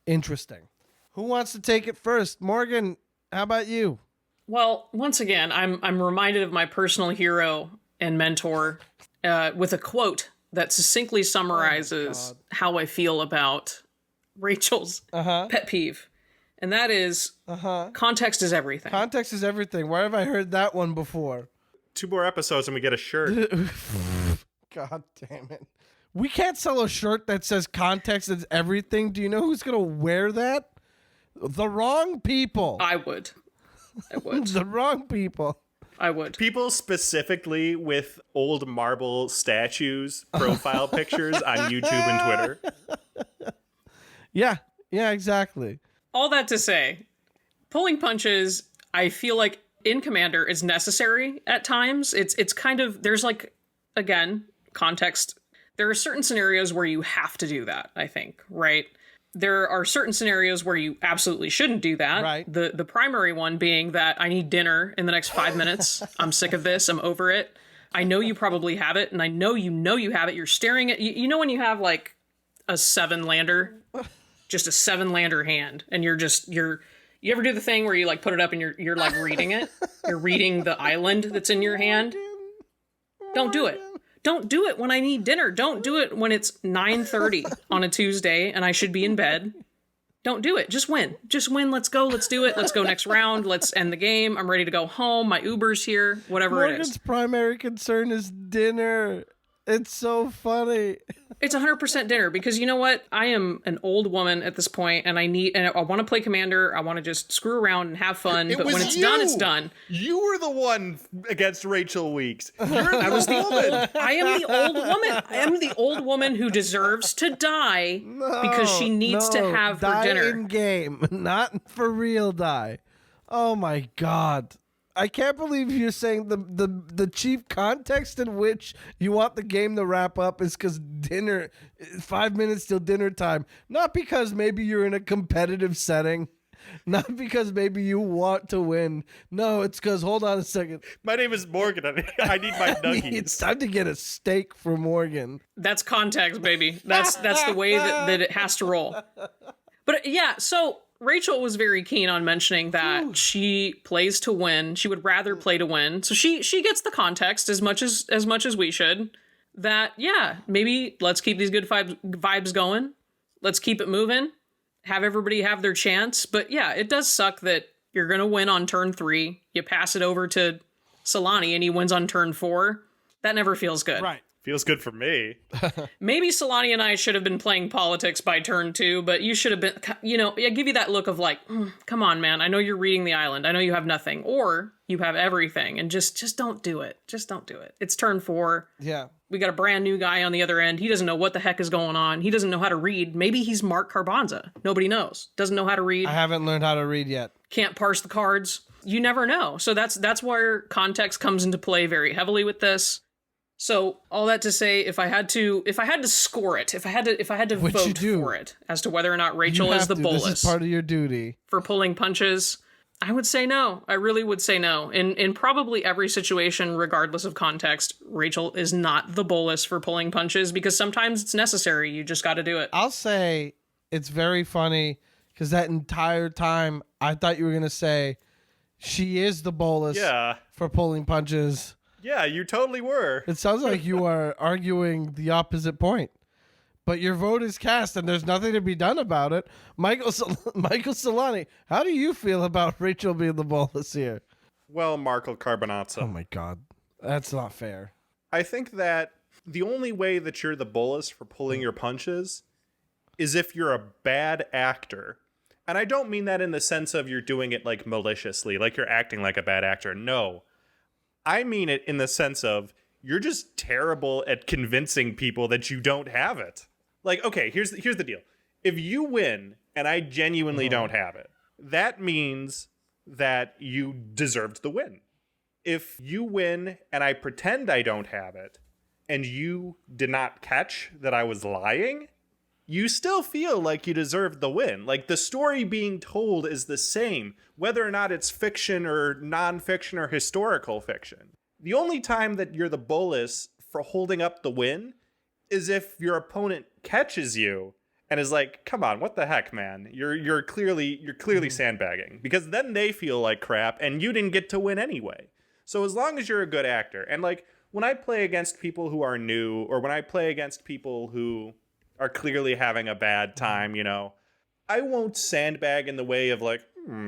Interesting. Who wants to take it first? Morgan, how about you? Well, once again, I'm reminded of my personal hero and mentor with a quote that succinctly summarizes how I feel about Rachel's pet peeve. And that is, context is everything. Context is everything. Where have I heard that one before? 2 more episodes and we get a shirt. God damn it. We can't sell a shirt that says context is everything. Do you know who's going to wear that? The wrong people. I would. The wrong people. I would. People specifically with old marble statues, profile pictures on YouTube and Twitter. Yeah, exactly. All that to say, pulling punches, I feel like in Commander is necessary at times. It's kind of, there's like, again, context. There are certain scenarios where you have to do that, I think, right? There are certain scenarios where you absolutely shouldn't do that. Right. The primary one being that I need dinner in the next 5 minutes. I'm sick of this. I'm over it. I know you probably have it, and I know you have it. You're staring at, you know when you have like a 7-lander, just a 7-lander hand, and you ever do the thing where you like put it up and you're like reading it? You're reading the island that's in your hand? Don't do it. Don't do it when I need dinner. Don't do it when it's 9:30 on a Tuesday and I should be in bed. Don't do it. Just win. Just win. Let's go. Let's do it. Let's go next round. Let's end the game. I'm ready to go home. My Uber's here. Whatever Morgan's it is. primary concern is dinner. It's so funny. It's 100% dinner because you know what? I am an old woman at this point and I want to play Commander. I want to just screw around and have fun. But when it's done, it's done. You were the one against Rachel Weeks. I was the old. I am the old woman. I am the old woman who deserves to die because she needs to have her die dinner. in game, not for real die. Oh my God. I can't believe you're saying the chief context in which you want the game to wrap up is because 5 minutes till dinner time. Not because maybe you're in a competitive setting. Not because maybe you want to win. No, it's because, hold on a second. My name is Morgan. I need my nuggies. It's time to get a steak for Morgan. That's context, baby. That's the way that it has to roll. But yeah, so Rachel was very keen on mentioning that she plays to win. She would rather play to win. So she gets the context as much as we should. That, yeah, maybe let's keep these good vibes going. Let's keep it moving. Have everybody have their chance. But yeah, it does suck that you're going to win on turn 3. You pass it over to Solani and he wins on turn 4. That never feels good. Right. Feels good for me. Maybe Solani and I should have been playing politics by turn 2, but you should have been, I give you that look of like, come on, man. I know you're reading the island. I know you have nothing. Or you have everything. And just don't do it. Just don't do it. It's turn 4. Yeah. We got a brand new guy on the other end. He doesn't know what the heck is going on. He doesn't know how to read. Maybe he's Mark Carbanza. Nobody knows. Doesn't know how to read. I haven't learned how to read yet. Can't parse the cards. You never know. So that's where context comes into play very heavily with this. So all that to say, if I had to score it, if I had to vote for it as to whether or not Rachel is the bolus This is part of your duty for pulling punches, I would say no. I really would say no. In probably every situation, regardless of context, Rachel is not the bolus for pulling punches because sometimes it's necessary. You just got to do it. I'll say it's very funny because that entire time I thought you were going to say she is the bolus for pulling punches. Yeah, you totally were. It sounds like you are arguing the opposite point. But your vote is cast, and there's nothing to be done about it. Michael Solani, how do you feel about Rachel being the bolus here? Well, Marco Carbonazzo. Oh, my God. That's not fair. I think that the only way that you're the bolus for pulling your punches is if you're a bad actor. And I don't mean that in the sense of you're doing it, like, maliciously, like you're acting like a bad actor. No. I mean it in the sense of you're just terrible at convincing people that you don't have it. Like, okay, here's the deal. If you win and I genuinely don't have it, that means that you deserved the win. If you win and I pretend I don't have it and you did not catch that I was lying, you still feel like you deserved the win. Like, the story being told is the same, whether or not it's fiction or nonfiction or historical fiction. The only time that you're the bolus for holding up the win is if your opponent catches you and is like, "Come on, what the heck, man? You're clearly sandbagging," because then they feel like crap and you didn't get to win anyway. So as long as you're a good actor, and like when I play against people who are new, or when I play against people who are clearly having a bad time, you know, I won't sandbag in the way of like,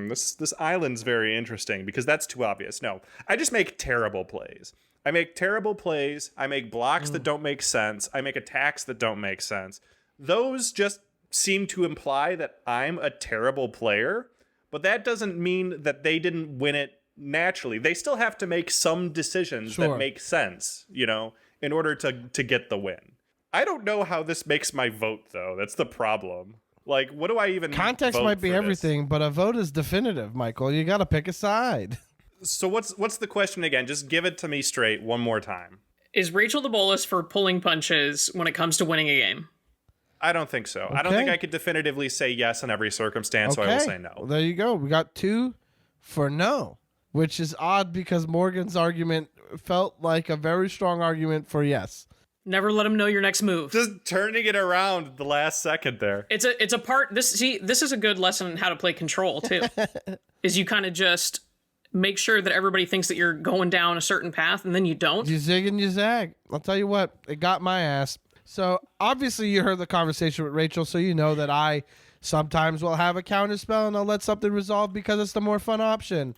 this island's very interesting, because that's too obvious. No, I just make terrible plays. I make terrible plays. I make blocks that don't make sense. I make attacks that don't make sense. Those just seem to imply that I'm a terrible player, but that doesn't mean that they didn't win it naturally. They still have to make some decisions that make sense, you know, in order to get the win. I don't know how this makes my vote, though. That's the problem. Like, what do I even Context vote might be for everything, this? but a vote is definitive, Michael. You got to pick a side. So what's the question again? Just give it to me straight one more time. Is Rachel the bolus for pulling punches when it comes to winning a game? I don't think so. Okay. I don't think I could definitively say yes in every circumstance, so I will say no. Well, there you go. We got 2 for no, which is odd because Morgan's argument felt like a very strong argument for yes. Never let him know your next move. Just turning it around at the last second there. It's a part. This is a good lesson in how to play control too. Is you kind of just make sure that everybody thinks that you're going down a certain path and then you don't. You zig and you zag. I'll tell you what, it got my ass. So obviously you heard the conversation with Rachel, so you know that I sometimes will have a counter spell and I'll let something resolve because it's the more fun option.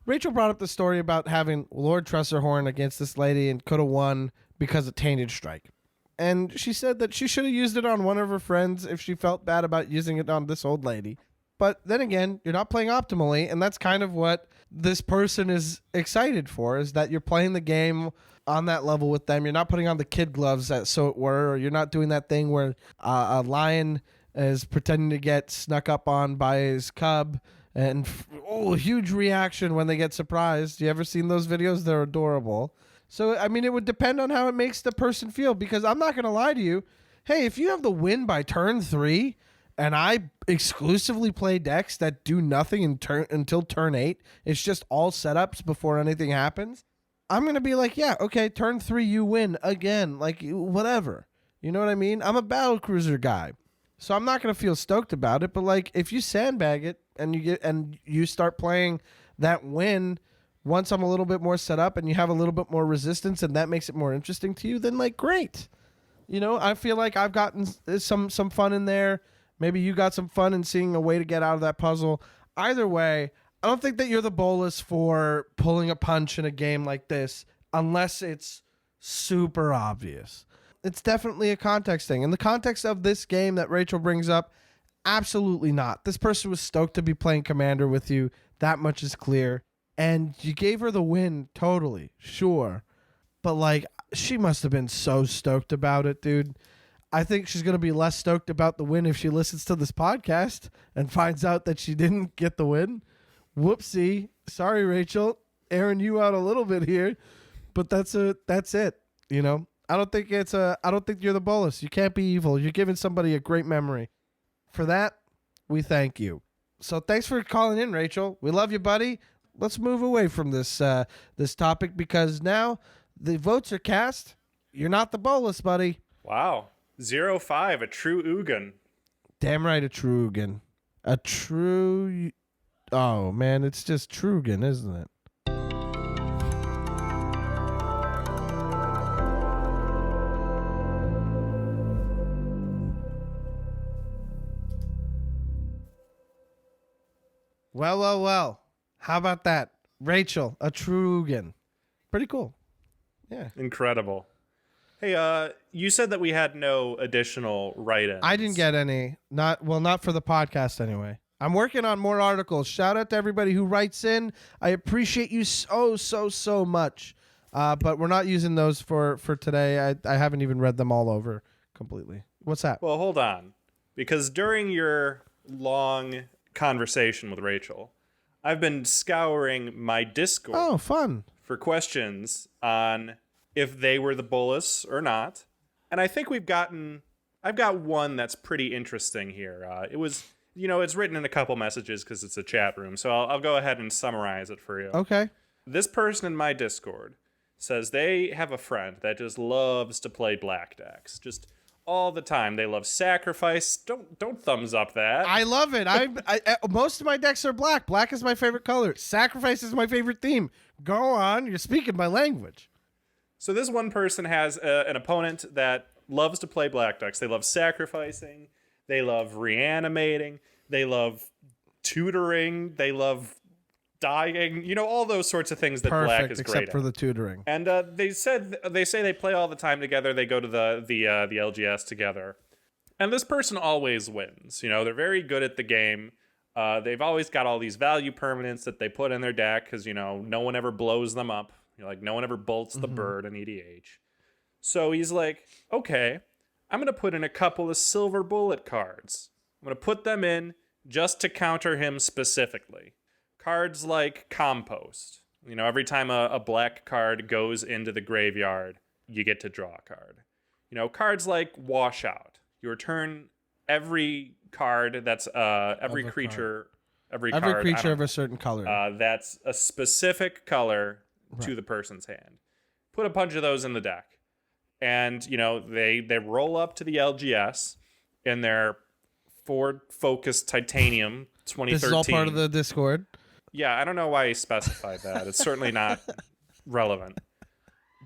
Rachel brought up the story about having Lord Tressorhorn against this lady and could have won because of Tainted Strike. And she said that she should have used it on one of her friends if she felt bad about using it on this old lady. But then again, you're not playing optimally, and that's kind of what this person is excited for, is that you're playing the game on that level with them. You're not putting on the kid gloves, so it were, or you're not doing that thing where a lion is pretending to get snuck up on by his cub, and huge reaction when they get surprised. You ever seen those videos? They're adorable. So, I mean, it would depend on how it makes the person feel, because I'm not going to lie to you. Hey, if you have the win by turn 3, and I exclusively play decks that do nothing until turn 8, it's just all setups before anything happens, I'm going to be like, yeah, okay, turn 3 you win again, like whatever. You know what I mean? I'm a battlecruiser guy. So I'm not going to feel stoked about it, but like if you sandbag it and you start playing that win once I'm a little bit more set up and you have a little bit more resistance and that makes it more interesting to you, then like great. You know, I feel like I've gotten some fun in there. Maybe you got some fun in seeing a way to get out of that puzzle. Either way, I don't think that you're the bolus for pulling a punch in a game like this unless it's super obvious. It's definitely a context thing. In the context of this game that Rachel brings up, absolutely not. This person was stoked to be playing Commander with you. That much is clear. And you gave her the win, totally, sure. But like, she must have been so stoked about it, dude. I think she's going to be less stoked about the win if she listens to this podcast and finds out that she didn't get the win. Whoopsie. Sorry, Rachel. Airing you out a little bit here. But that's it. You know? I don't think you're the bolus. You can't be evil. You're giving somebody a great memory. For that, we thank you. So thanks for calling in, Rachel. We love you, buddy. Let's move away from this this topic because now the votes are cast. You're not the bolus, buddy. Wow. 0-5, a true Ugin. Damn right, a Trugan. A true... Oh, man, it's just Trugan, isn't it? Well. How about that? Rachel, a Trugan. Pretty cool. Yeah. Incredible. Hey, you said that we had no additional write-ins. I didn't get any. Not for the podcast anyway. I'm working on more articles. Shout out to everybody who writes in. I appreciate you so much. But we're not using those for today. I haven't even read them all over completely. What's that? Well, hold on. Because during your long conversation with Rachel, I've been scouring my Discord. Oh, fun. For questions on if they were the bolus or not. And I think I've got one that's pretty interesting here. It was, it's written in a couple messages because it's a chat room. So I'll go ahead and summarize it for you. Okay. This person in my Discord says they have a friend that just loves to play black decks. Just all the time. They love sacrifice. Don't thumbs up that. I love it. I most of my decks are black. Black is my favorite color. Sacrifice is my favorite theme. Go on. You're speaking my language. So this one person has an opponent that loves to play black decks. They love sacrificing. They love reanimating. They love tutoring. They love dying. All those sorts of things that Perfect, black is great except for at. the tutoring. And they say they play all the time together. They go to the LGS together, and this person always wins. They're very good at the game. They've always got all these value permanents that they put in their deck because no one ever blows them up. No one ever bolts the bird in EDH. So he's like, okay, I'm gonna put in a couple of silver bullet cards. I'm gonna put them in just to counter him specifically. Cards like Compost. Every time a black card goes into the graveyard, you get to draw a card. Cards like Washout. You return every card that's every creature of a certain color. that's a specific color to the person's hand. Put a bunch of those in the deck. And, they roll up to the LGS in their Ford Focus Titanium 2013. This is all part of the Discord. Yeah, I don't know why he specified that. It's certainly not relevant.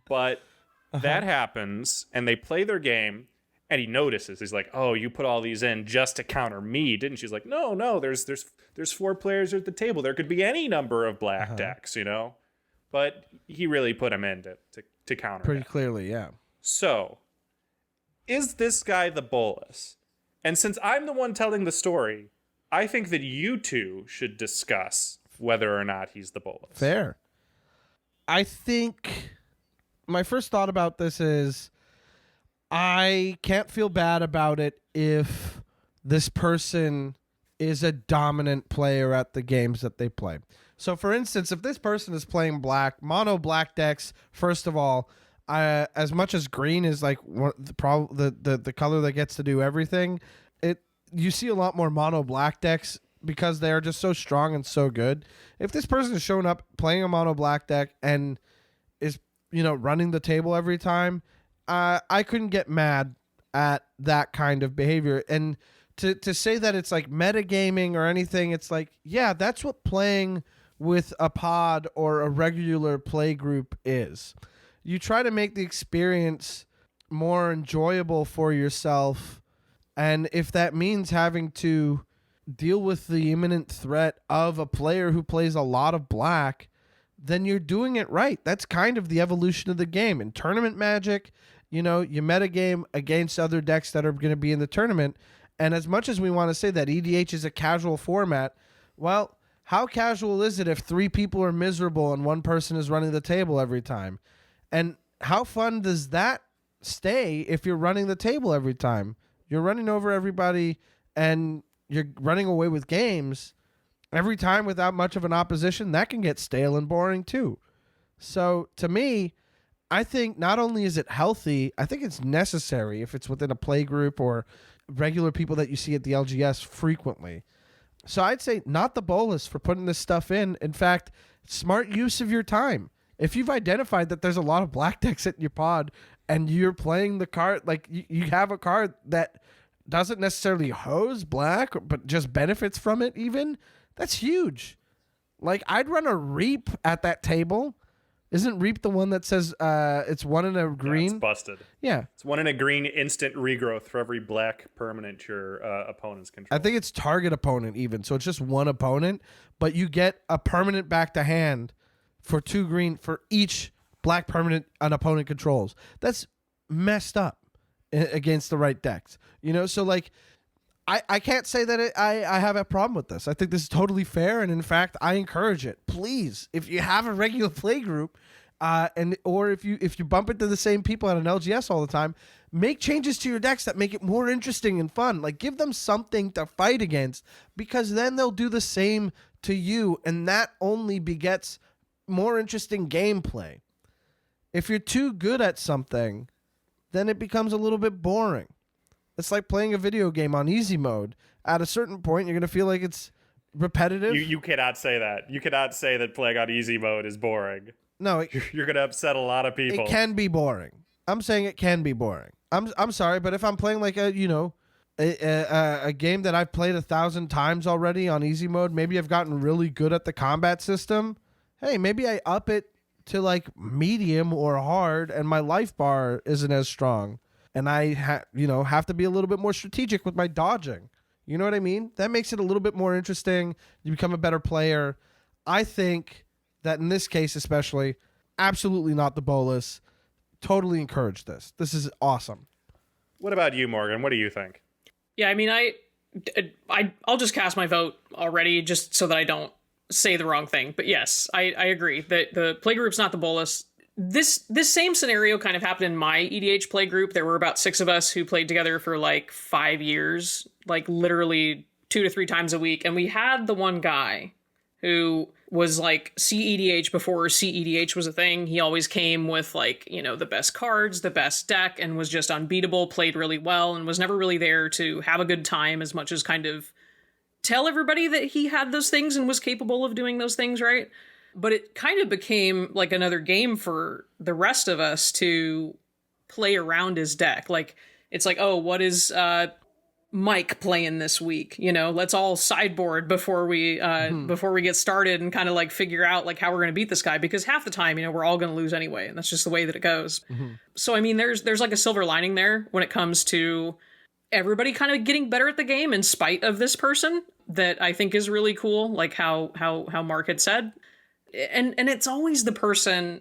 But that happens, and they play their game, and he notices. He's like, "Oh, you put all these in just to counter me, didn't you?" She's like, "No. There's 4 players at the table. There could be any number of black decks, But he really put them in to counter. Pretty clearly, yeah. So, is this guy the bolus? And since I'm the one telling the story, I think that you two should discuss whether or not he's the bolus. Fair. I think my first thought about this is I can't feel bad about it if this person is a dominant player at the games that they play. So, for instance, if this person is playing mono black decks, first of all, as much as green is like the color that gets to do everything, you see a lot more mono black decks because they're just so strong and so good. If this person is showing up playing a mono black deck and is running the table every time, I couldn't get mad at that kind of behavior. And to say that it's like metagaming or anything, it's like, yeah, that's what playing with a pod or a regular play group is. You try to make the experience more enjoyable for yourself, and if that means having to deal with the imminent threat of a player who plays a lot of black, then you're doing it right. That's kind of the evolution of the game. In tournament Magic, you metagame against other decks that are going to be in the tournament, and as much as we want to say that EDH is a casual format, well, how casual is it if 3 people are miserable and 1 person is running the table every time? And how fun does that stay if you're running the table every time? You're running over everybody and you're running away with games every time without much of an opposition. That can get stale and boring too. So to me, I think not only is it healthy, I think it's necessary if it's within a play group or regular people that you see at the LGS frequently. So I'd say not the bolus for putting this stuff in. In fact, smart use of your time. If you've identified that there's a lot of black decks in your pod and you're playing the card, like you have a card that doesn't necessarily hose black, but just benefits from it even, that's huge. Like, I'd run a Reap at that table. Isn't Reap the one that says it's 1 in a green? Yeah, it's busted. Yeah. It's 1 in a green instant regrowth for every black permanent your opponents control. I think it's target opponent even. So it's just 1 opponent, but you get a permanent back to hand for 2 green for each black permanent an opponent controls. That's messed up against the right decks. You know, so like I can't say that I have a problem with this. I think this is totally fair, and in fact, I encourage it. Please, if you have a regular play group, or if you bump into the same people at an LGS all the time, make changes to your decks that make it more interesting and fun. Like, give them something to fight against, because then they'll do the same to you, and that only begets more interesting gameplay. If you're too good at something, then it becomes a little bit boring. It's like playing a video game on easy mode. At a certain point, you're going to feel like it's repetitive. You cannot say that. You cannot say that playing on easy mode is boring. No, You're going to upset a lot of people. it can be boring. I'm saying it can be boring. I'm sorry, but if I'm playing like a game that I've played 1,000 times already on easy mode, maybe I've gotten really good at the combat system. Hey, maybe I up it to like medium or hard, and my life bar isn't as strong. And I have to be a little bit more strategic with my dodging. You know what I mean? That makes it a little bit more interesting. You become a better player. I think that in this case especially, absolutely not the bolus. Totally encourage this. This is awesome. What about you, Morgan? What do you think? Yeah, I mean, I'll just cast my vote already just so that I don't say the wrong thing. But yes, I agree that the playgroup's not the bolus. This same scenario kind of happened in my EDH play group. There were about 6 of us who played together for like 5 years, like literally 2 to 3 times a week. And we had the one guy who was like CEDH before CEDH was a thing. He always came with like, the best cards, the best deck, and was just unbeatable, played really well, and was never really there to have a good time as much as kind of tell everybody that he had those things and was capable of doing those things, right? But it kind of became like another game for the rest of us to play around his deck. Like, it's like, oh, what is Mike playing this week? Let's all sideboard before we get started and kind of like figure out like how we're going to beat this guy, because half the time, we're all going to lose anyway, and that's just the way that it goes. Mm-hmm. So, I mean, there's like a silver lining there when it comes to everybody kind of getting better at the game in spite of this person, that I think is really cool. Like how Mark had said. And it's always the person,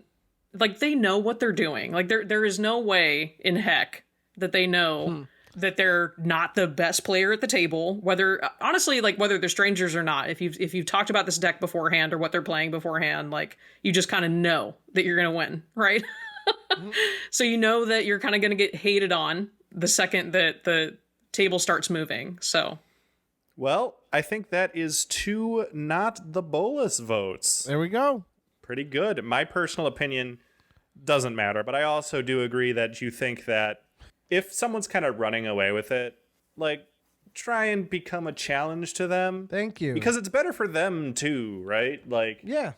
like, they know what they're doing. Like, there is no way in heck that they know that they're not the best player at the table, whether they're strangers or not. If you've talked about this deck beforehand or what they're playing beforehand, like, you just kind of know that you're going to win, right? So you know that you're kind of going to get hated on the second that the table starts moving. So, well, I think that is 2 not the bolus votes. There we go. Pretty good. My personal opinion doesn't matter, but I also do agree that you think that if someone's kind of running away with it, like, try and become a challenge to them. Thank you. Because it's better for them too, right? Like, yeah.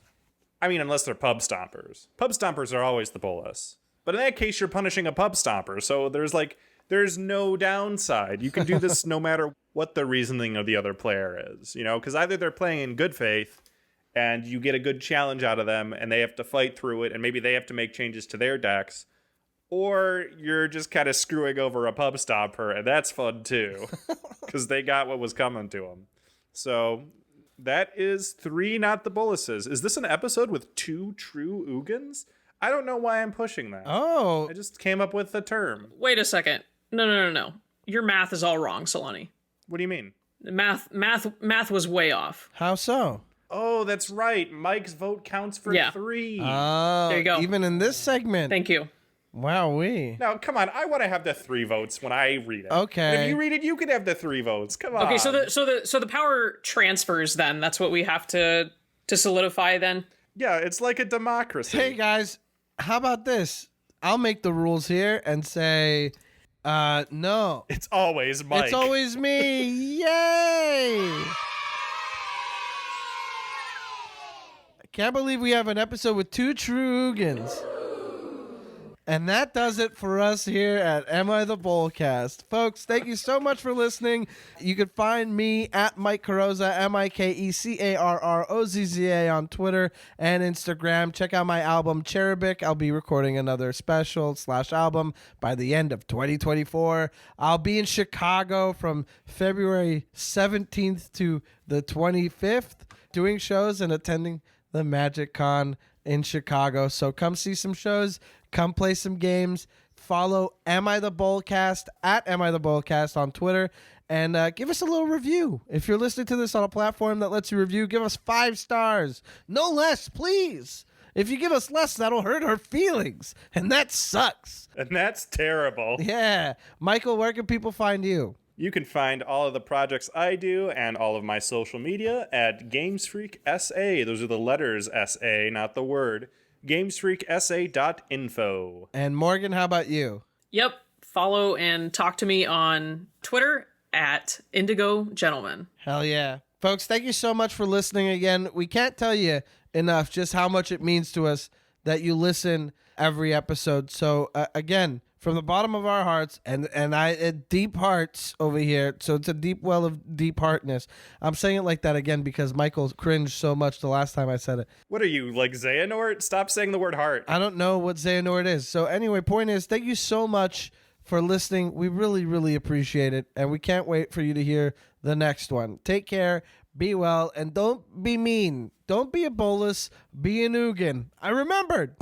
I mean, unless they're pub stompers. Pub stompers are always the bolus. But in that case, you're punishing a pub stomper, so there's no downside. You can do this no matter what the reasoning of the other player is, because either they're playing in good faith and you get a good challenge out of them and they have to fight through it and maybe they have to make changes to their decks, or you're just kind of screwing over a pub stopper, and that's fun too, because they got what was coming to them. So that is 3 not the boluses. Is this an episode with 2 true Ugins? I don't know why I'm pushing that. Oh. I just came up with the term. wait a second. No. Your math is all wrong, Solani. What do you mean? Math was way off. How so? Oh, that's right. Mike's vote counts for 3. Oh, There you go. Even in this segment. Thank you. Wowee. Now, come on. I want to have the 3 votes when I read it. Okay. And if you read it, you can have the 3 votes. Come on. Okay, so the power transfers then. That's what we have to solidify then. Yeah, it's like a democracy. Hey, guys, how about this? I'll make the rules here and say, no. It's always Mike. It's always me. Yay! Can't believe we have an episode with 2 true Ugans. And that does it for us here at Am I the Bolcast. Folks, thank you so much for listening. You can find me at Mike Carrozza, MikeCarrozza on Twitter and Instagram. Check out my album, Cherubic. I'll be recording another special/album by the end of 2024. I'll be in Chicago from February 17th to the 25th, doing shows and attending the Magic Con in Chicago. So come see some shows. Come play some games. Follow Am I the Bolcast at Am I the Bolcast on Twitter. And give us a little review. If you're listening to this on a platform that lets you review, give us 5 stars. No less, please. If you give us less, that'll hurt our feelings. And that sucks. And that's terrible. Yeah. Michael, where can people find you? You can find all of the projects I do and all of my social media at GamesFreakSA. Those are the letters SA, not the word. GamesFreakSA.info. And Morgan, how about you? Yep. Follow and talk to me on Twitter at Indigo Gentleman. Hell yeah. Folks, thank you so much for listening again. We can't tell you enough just how much it means to us that you listen every episode. So, again, from the bottom of our hearts, and I deep hearts over here, so it's a deep well of deep heartness. I'm saying it like that again because Michael cringed so much the last time I said it. What are you, like Xehanort? Stop saying the word heart. I don't know what Xehanort is. So anyway, point is, thank you so much for listening. We really, really appreciate it, and we can't wait for you to hear the next one. Take care, be well, and don't be mean. Don't be a bolus, be an Ugin. I remembered.